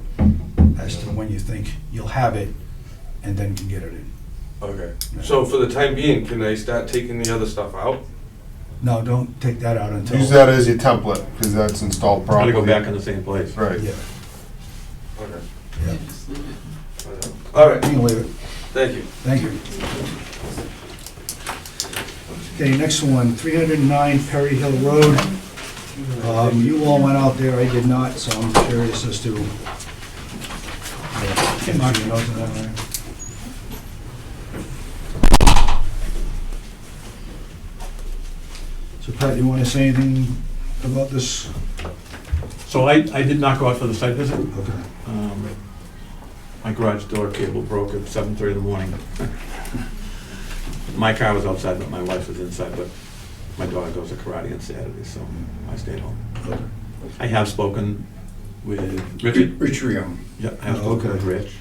as to when you think you'll have it, and then you can get it in. Okay. So for the time being, can I start taking the other stuff out? No, don't take that out until. Use that as your template, because that's installed Try to properly. go back in the same place. Right. Yeah, Okay. yeah. All right, You can leave it. thank you. Thank you. Okay, next one, 309 Perry Hill Road. You all went out there, I did not, so I'm curious as to. Mark your notes on that, Ryan. So Pat, you want to say anything about this? So I did not go out for the site visit. Okay. My garage door cable broke at 7:30 in the morning. My car was outside, but my wife was inside, but my daughter goes to karate on Saturday, so I stayed home. Okay. I have spoken with Richard. Rich Rio. Yeah, I have spoken with Rich.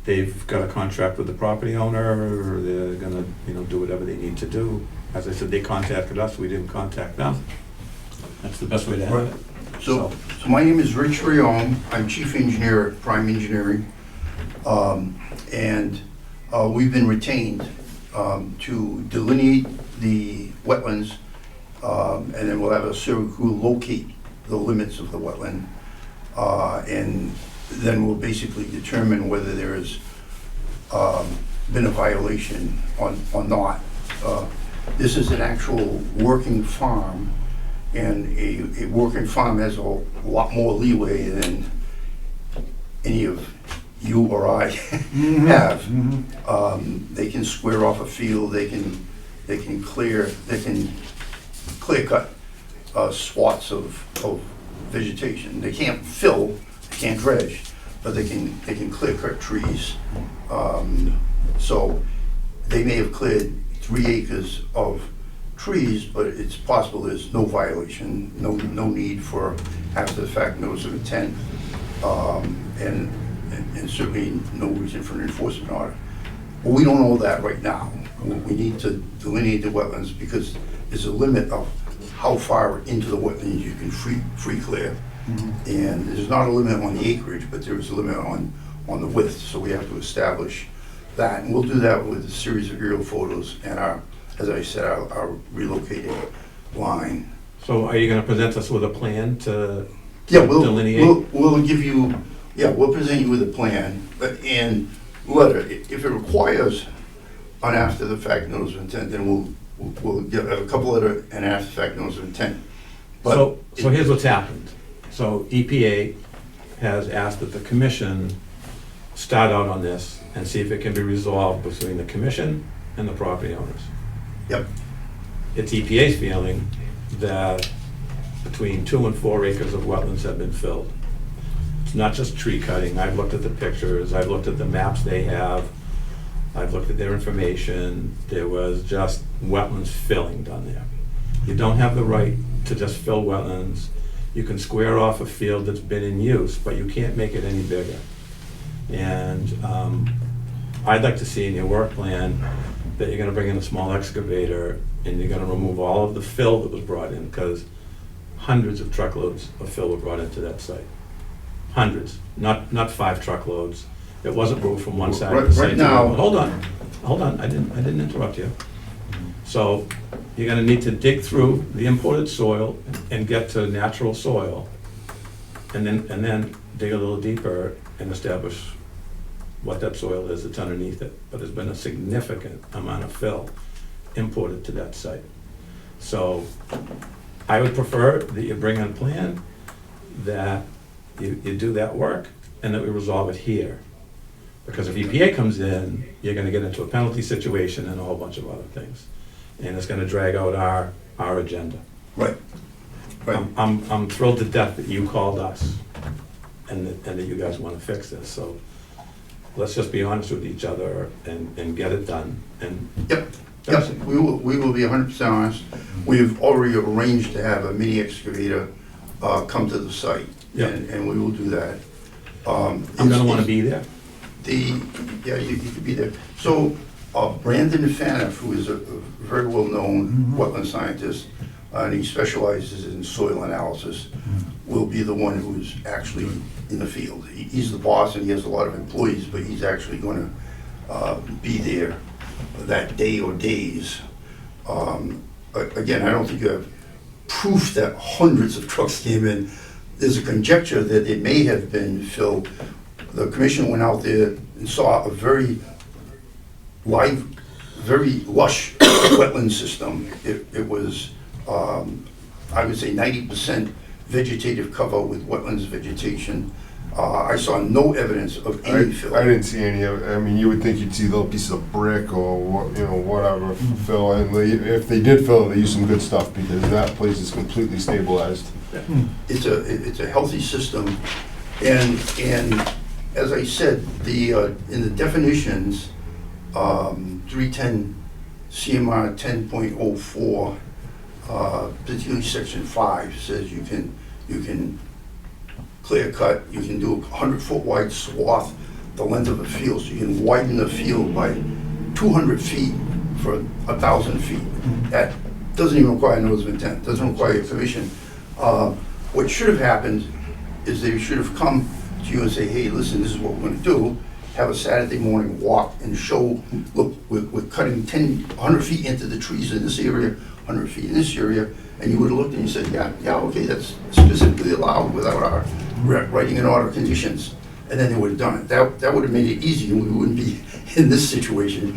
they've got a contract with the property owner, or they're gonna, do whatever they need to do. As I said, they contacted us, we didn't contact them. That's the best way to handle it. So my name is Rich Riom. I'm Chief Engineer at Prime Engineering. And we've been retained to delineate the wetlands, and then we'll have a survey crew locate the limits of the wetland. And then we'll basically determine whether there has been a violation or not. This is an actual working farm, and a working farm has a lot more leeway than any of you or I have. They can square off a field, they can clear cut swaths of vegetation. They can't fill, they can't dredge, but they can clear cut trees. So they may have cleared 3 acres of trees, but it's possible there's no violation, no need for after the fact notice of intent, and certainly no reason for an enforcement order. But we don't know that right now. We need to delineate the wetlands because there's a limit of how far into the wetlands you can free clear. And there's not a limit on the acreage, but there is a limit on the width, so we have to establish that. And we'll do that with a series of aerial photos and as I said, our relocated line. So are you gonna present us with a plan to Yeah, delineate? we'll give you, we'll present you with a plan, and letter. If it requires an after-the-fact notice of intent, then we'll give a couple letter and after-the-fact notice of intent. But So here's what's happened. So EPA has asked that the commission start out on this and see if it can be resolved between the commission and the property owners. Yep. It's EPA's feeling that between 2 and 4 acres of wetlands have been filled. It's not just tree cutting. I've looked at the pictures, I've looked at the maps they have, I've looked at their information. There was just wetlands filling done there. You don't have the right to just fill wetlands. You can square off a field that's been in use, but you can't make it any bigger. And I'd like to see in your work plan that you're gonna bring in a small excavator and you're gonna remove all of the fill that was brought in, because hundreds of truckloads of fill were brought into that site. Hundreds, not 5 truckloads. It wasn't moved from one side of the site to the other. Hold on, I didn't interrupt you. So you're gonna need to dig through the imported soil and get to natural soil, and then dig a little deeper and establish what that soil is that's underneath it. But there's been a significant amount of fill imported to that site. So I would prefer that you bring in a plan, that you do that work, and that we resolve it here. Because if EPA comes in, you're gonna get into a penalty situation and a whole bunch of other things. And it's gonna drag out our agenda. Right. I'm thrilled to death that you called us and that you guys wanna fix this, so let's just be honest with each other and get it done. And Yep, we will be 100% honest. We've already arranged to have a mini excavator come to the site, Yep. and we will do that. I'm gonna wanna be there. You could be there. So Brandon Faniff, who is a very well-known wetland scientist, and he specializes in soil analysis, will be the one who's actually in the field. He's the boss and he has a lot of employees, but he's actually going to be there that day or days. Again, I don't think you have proof that hundreds of trucks came in. There's a conjecture that it may have been filled. The commission went out there and saw a very lush wetland system. It was, I would say, 90% vegetative cover with wetlands vegetation. I saw no evidence of any fill. I didn't see any of it. I mean, you would think you'd see little pieces of brick or whatever fill. And if they did fill, they used some good stuff because that place is completely stabilized. It's a healthy system, and as I said, in the definitions, 310 CMR 10.04, particularly section 5 says you can clear cut, you can do a 100-foot wide swath the length of the field, so you can widen the field by 200 feet for 1,000 feet. That doesn't even require notice of intent, doesn't require your permission. What should have happened is they should have come to you and say, hey, listen, this is what we're gonna do. Have a Saturday morning walk and show, look, we're cutting 100 feet into the trees in this area, 100 feet in this area, and you would have looked and you said, yeah, okay, that's specifically allowed without our writing an order of conditions. And then they would have done it. That would have made it easy and we wouldn't be in this situation.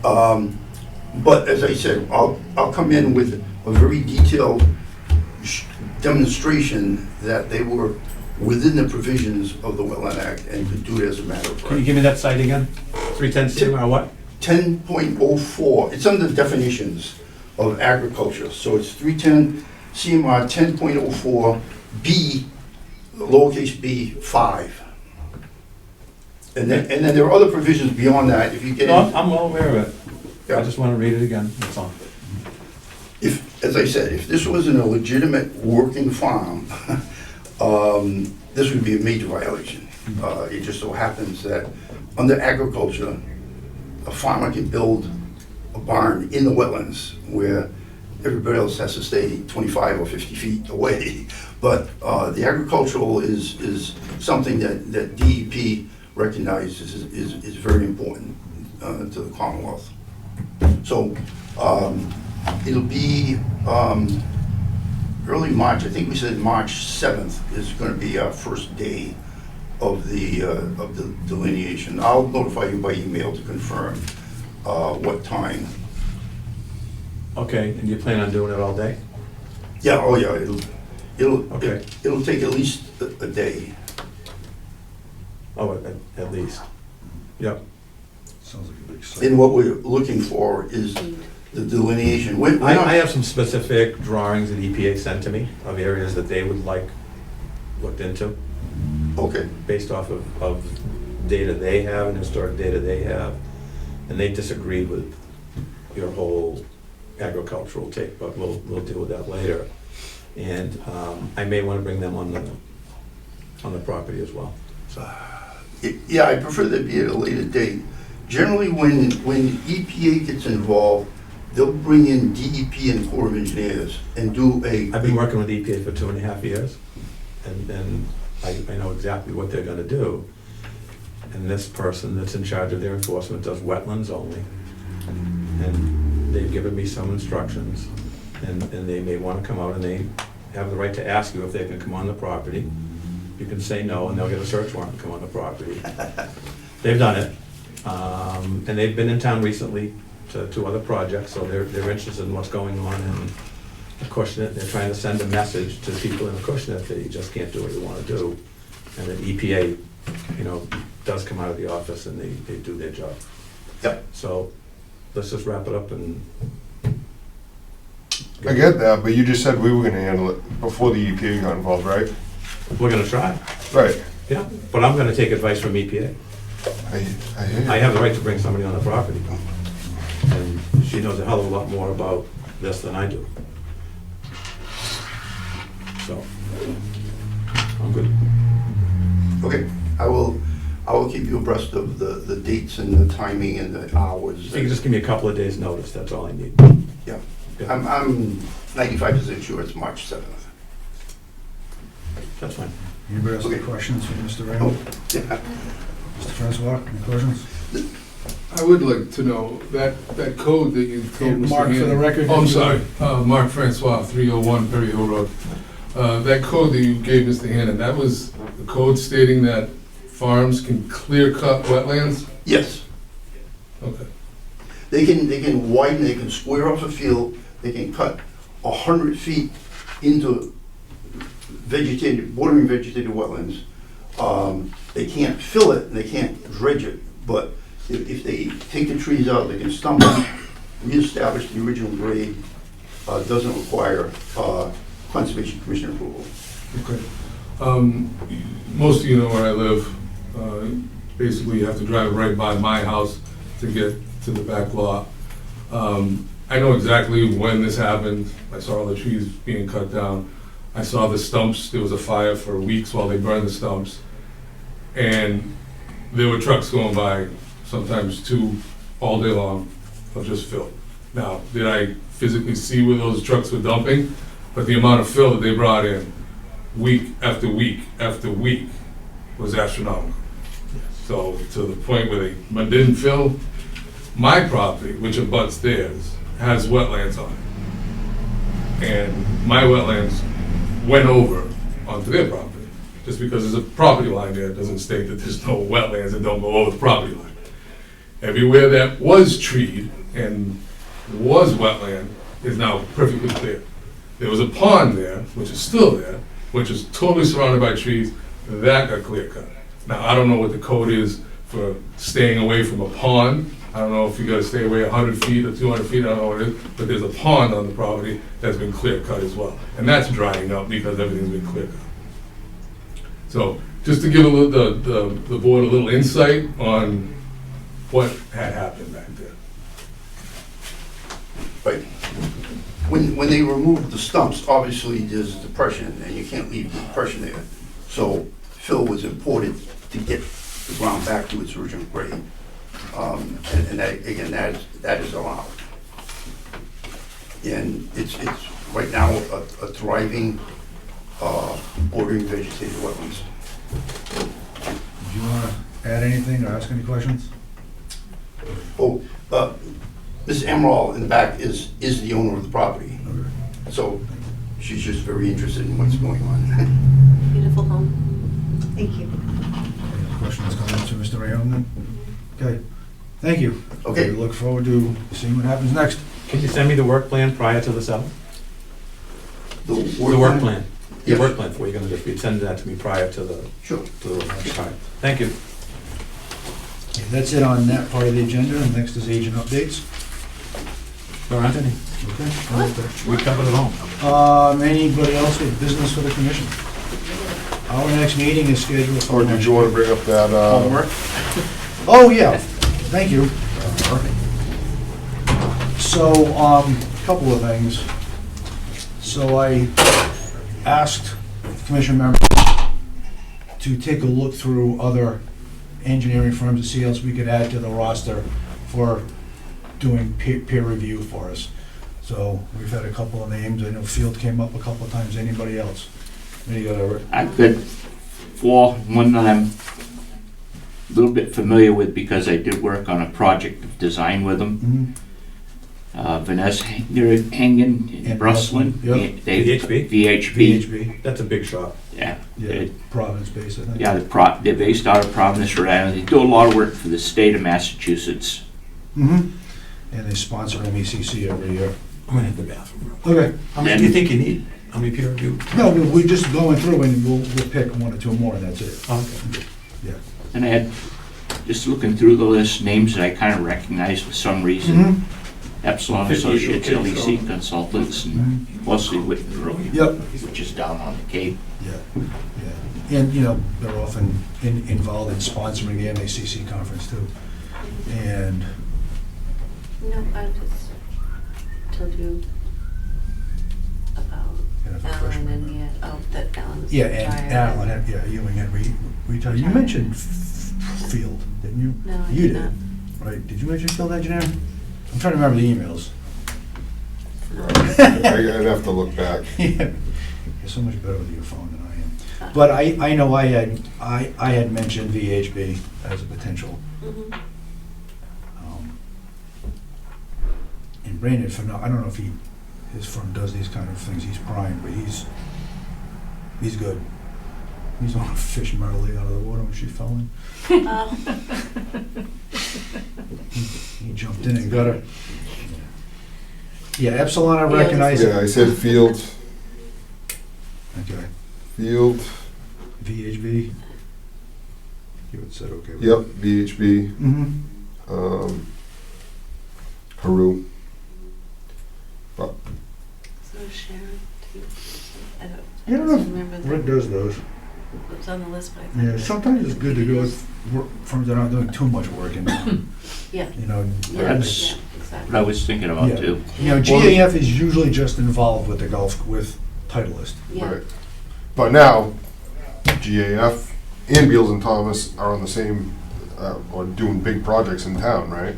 But as I said, I'll come in with a very detailed demonstration that they were within the provisions of the Wetland Act and could do it as a matter of right. Can you give me that site again? 310 CMR what? 10.04, it's under definitions of agriculture, so it's 310 CMR 10.04 B, lowercase b, 5. And then there are other provisions beyond that, if you get No, in. I'm well aware of it. Yeah. I just want to read it again, that's all. If, as I said, if this wasn't a legitimate working farm, this would be a major violation. It just so happens that under agriculture, a farmer can build a barn in the wetlands where everybody else has to stay 25 or 50 feet away. But the agricultural is something that DEP recognizes is very important to the Commonwealth. So it'll be early March. I think we said March 7th is going to be our first day of the delineation. I'll notify you by email to confirm what time. Okay, and you plan on doing it all day? Yeah, oh yeah, Okay. it'll take at least a day. Oh, at least. Yep. Sounds like a big site. And what we're looking for is the delineation. We're not- I have some specific drawings that EPA sent to me of areas that they would like looked into, Okay, based off of data they have and historic data they have. And they disagreed with your whole agricultural take, but we'll deal with that later. And I may want to bring them on the property as well. So, yeah, I prefer that be at a later date. Generally, when EPA gets involved, they'll bring in DEP and Corps of Engineers and do a... I've been working with EPA for 2.5 years, and I know exactly what they're gonna do. And this person that's in charge of their enforcement does wetlands only. And they've given me some instructions, and they may wanna come out, and they have the right to ask you if they can come on the property. You can say no, and they'll get a search warrant to come on the property. They've done it, and they've been in town recently to other projects, so they're interested in what's going on in Acushnet. They're trying to send a message to people in Acushnet that you just can't do what you want to do, and that EPA, does come out of the office and they do their job. Yep. So let's just wrap it up and. I get that, but you just said we were gonna handle it before the EPA got involved, right? We're gonna try, Right. yeah, but I'm gonna take advice from EPA. I hear you. I have the right to bring somebody on the property, and she knows a hell of a lot more about this than I do. So, I'm good. Okay, I will keep you abreast of the dates and the timing and the hours. You can just give me a couple of days' notice, that's all I need. Yeah, Yeah. I'm 95% sure it's March 7th. That's fine. Anybody else have any Okay. questions for Mr. Raymond? Yeah. Mr. Francois, any questions? I would like to know, that code that you told And Mr. Mark, for the Hannon- record. Oh, I'm sorry, Mark Francois, 301 Perry Hill Road. That code that you gave Mr. Hannon, that was the code stating that farms can clear cut wetlands? Yes, Okay. they can widen, they can square off a field, they can cut 100 feet into bordering vegetated wetlands. They can't fill it, and they can't dredge it, but if they take the trees out, they can stump them, reestablish the original grade, doesn't require Conservation Commission approval. Okay. Most of you know where I live. Basically, you have to drive right by my house to get to the back lot. I know exactly when this happened. I saw all the trees being cut down. I saw the stumps. There was a fire for weeks while they burned the stumps. And there were trucks going by, sometimes 2 all day long, of just fill. Now, did I physically see where those trucks were dumping? But the amount of fill that they brought in, week after week after week, was astronomical. So, to the point where they didn't fill, my property, which abuts theirs, has wetlands on it. And my wetlands went over onto their property. Just because there's a property line there doesn't state that there's no wetlands that don't go over the property line. Everywhere that was treed and was wetland is now perfectly clear. There was a pond there, which is still there, which is totally surrounded by trees, that got clear cut. Now, I don't know what the code is for staying away from a pond. I don't know if you gotta stay away 100 feet or 200 feet, I don't know what it is, but there's a pond on the property that's been clear cut as well. And that's drying up because everything's been clear cut. So, just to give a little, the board a little insight on what had happened back there. Right. When they removed the stumps, obviously there's depression, and you can't leave the depression there. So fill was imported to get the ground back to its original grade. And that, again, that is allowed. And it's right now a thriving, bordering vegetated wetlands. Do you want to add anything or ask any questions? Oh, Ms. Emerald in the back is the owner of the property. Okay. So she's just very interested in what's going on. Beautiful home. Thank you. Any other questions coming to Mr. Rayon then? Okay, thank you. Okay. We look forward to seeing what happens next. Can you send me the work plan prior to the 7th? The The work plan. Your Yes. work plan, for what you're gonna do, if you'd send that to me prior to the, Sure. to the, all right. Thank you. Okay, that's it on that part of the agenda, and next is agent updates. Or Anthony, Okay. we covered it all. Anybody else with business for the commission? Our next meeting is scheduled for... Or did you want to bring up that, Homework? Oh, yeah, thank you. So, couple of things. So I asked commission members to take a look through other engineering firms to see else we could add to the roster for doing peer review for us. So we've had a couple of names. I know Field came up a couple of times. Anybody else? I've got 4, one that I'm a little bit familiar with because I did work on a project of design with them. Vanessa Hangen in Brussels. Yep. VHB? VHB. VHB. That's a big shop. Yeah. Yeah, Providence-based, I think. Yeah, they're based out of Providence, Rhode Island. They do a lot of work for the state of Massachusetts. Mm-hmm. And they sponsor MECC every year. I'm gonna hit the bathroom. Okay. How many do you think you need? How many peer review? No, we're just going through and we'll pick 1 or 2 more and that's it. Okay. Yeah. And I had, just looking through the list, names that I kind of recognized for some reason. Mhm. Epsilon Associates, LEC Consultants, and Wesley Whitman Road. Yep. Which is down on the Cape. Yeah, yeah. And, they're often involved in sponsoring the MACC conference too. And, No, I just told you about Yeah, the first Alan one. and, that Alan was yeah, retired. and Alan, Ewing had retired. You mentioned Field, didn't you? No, I You did not. Right, did you mention Field Engineer? I'm trying to remember the emails. I'd have to look back. Yeah. You're so much better with your phone than I am. But I know I had mentioned VHB as a potential. Mhm. And Brandon, I don't know if his firm does these kind of things, he's prime, but he's good. He's the one who fished Marley out of the water when she fell in. He jumped in and got her. Yeah, Epsilon, I recognize. Yeah, I said Field, Okay. Field, VHB. You had said okay. with yep, VHB, that. Mm-hmm. Haru. So Sharon, too. I You don't don't remember know, Rick that. does those. It was on the list, but I thought. Yeah, sometimes it's good to go with firms that aren't doing too much work and, Yeah, you know. yeah, That's yeah, exactly. what I was thinking about Yeah. too. GAF is usually just involved with the Gulf, with Titleist. Yeah. Right. But now, GAF and Beals and Thomas are on the same or doing big projects in town, right?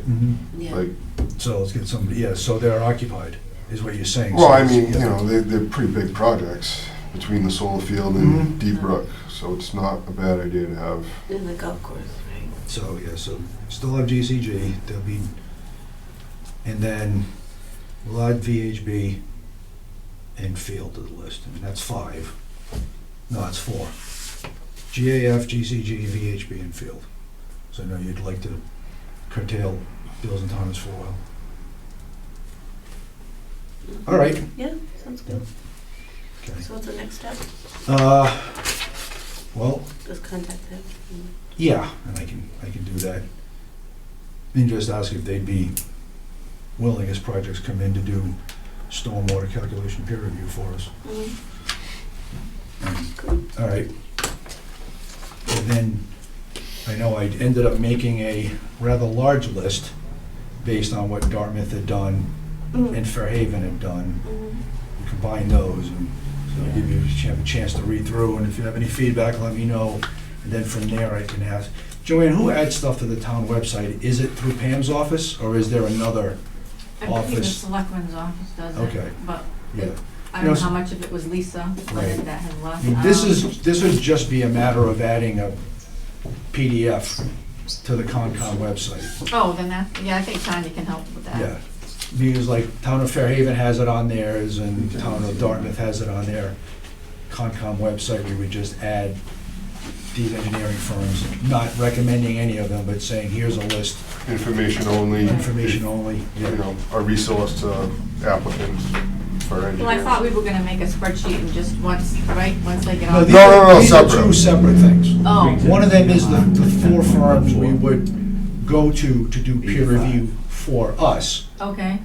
Yeah. Like, So let's get somebody, yeah, so they're occupied, is what you're saying. well, So I it's- mean, you know, they're pretty big projects between the solar field and Deep Brook, so it's not a bad idea to have. In the golf course, right? So, yeah, so still have GCG, there'll be, and then we'll add VHB and field to the list, and that's 5. No, it's 4. GAF, GCG, VHB, and field. So I know you'd like to curtail Bills and Thomas for a while. All right. Yeah, sounds good. Okay. So what's the next step? Well, Just contact them. yeah, and I can do that. And just ask if they'd be willing, as projects come in, to do stormwater calculation peer review for us. All right. And then, I know I ended up making a rather large list based on what Dartmouth had done and Fairhaven had done. Combine those, and so I'll give you a chance to read through, and if you have any feedback, let me know. And then from there, I can ask. Joanne, who adds stuff to the town website? Is it through Pam's office, or is there another I believe the office? selectman's office does it. Okay. But Yeah. I don't know how much of it was Lisa Right. that had left. I mean, this would just be a matter of adding a PDF to the Concom website. Oh, then that, yeah, I think Tanya can help with that. Yeah, because like Town of Fairhaven has it on theirs, and Town of Dartmouth has it on their Concom website. We would just add these engineering firms, not recommending any of them, but saying, here's a list, Information only. information only. You know, a resource to applicants for engineers. Well, I thought we were gonna make a spreadsheet and just once they get No, on. these No, are- no, these are separate. two separate things. Oh, One of them is the 4 firms we would go to do peer review for us. okay,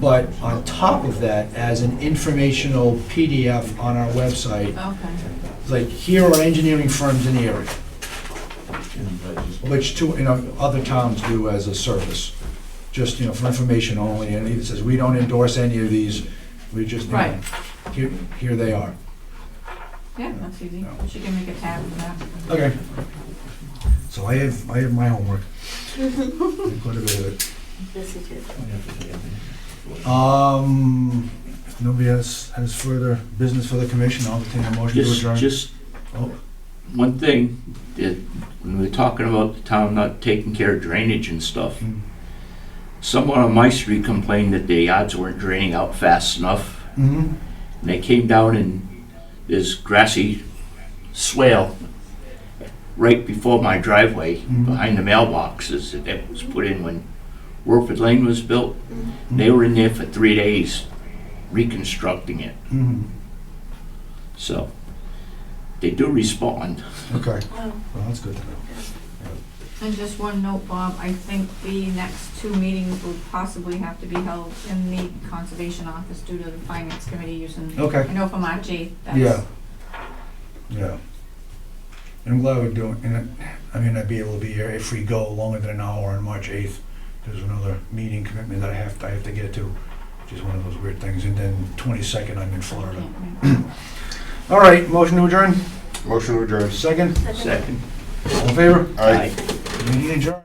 But on top of that, as an informational PDF on our website, okay. it's like, here are engineering firms in the area, which other towns do as a service, just, for information only, and it says, we don't endorse any of these, we just, Right. Here they are. Yeah, that's easy. She can make a tab for that. Okay. So I have my homework. Quite a bit of it. Yes, you did. If nobody else has further business for the commission, I'll entertain a motion to adjourn. Just Oh. one thing, that when we're talking about the town not taking care of drainage and stuff, someone on my street complained that the yards weren't draining out fast enough. Mm-hmm. And they came down and there's grassy swale right before my driveway, behind the mailboxes that was put in when Warford Lane was built. They were in there for 3 days reconstructing it. Mm-hmm. So they do respond. Okay, Wow. well, that's good to know. And just one note, Bob, I think the next 2 meetings will possibly have to be held in the conservation office due to the finance committee using, Okay. I know for March 8th, Yeah. Yeah. And I'm glad we're doing, and I mean, I'd be able to be here if we go longer than an hour on March 8th. There's another meeting commitment that I have to get to, which is one of those weird things, and then 22nd, I'm in Florida. All right, motion to adjourn? Motion to adjourn. Second? Second. All in favor? Aye. Meeting adjourned.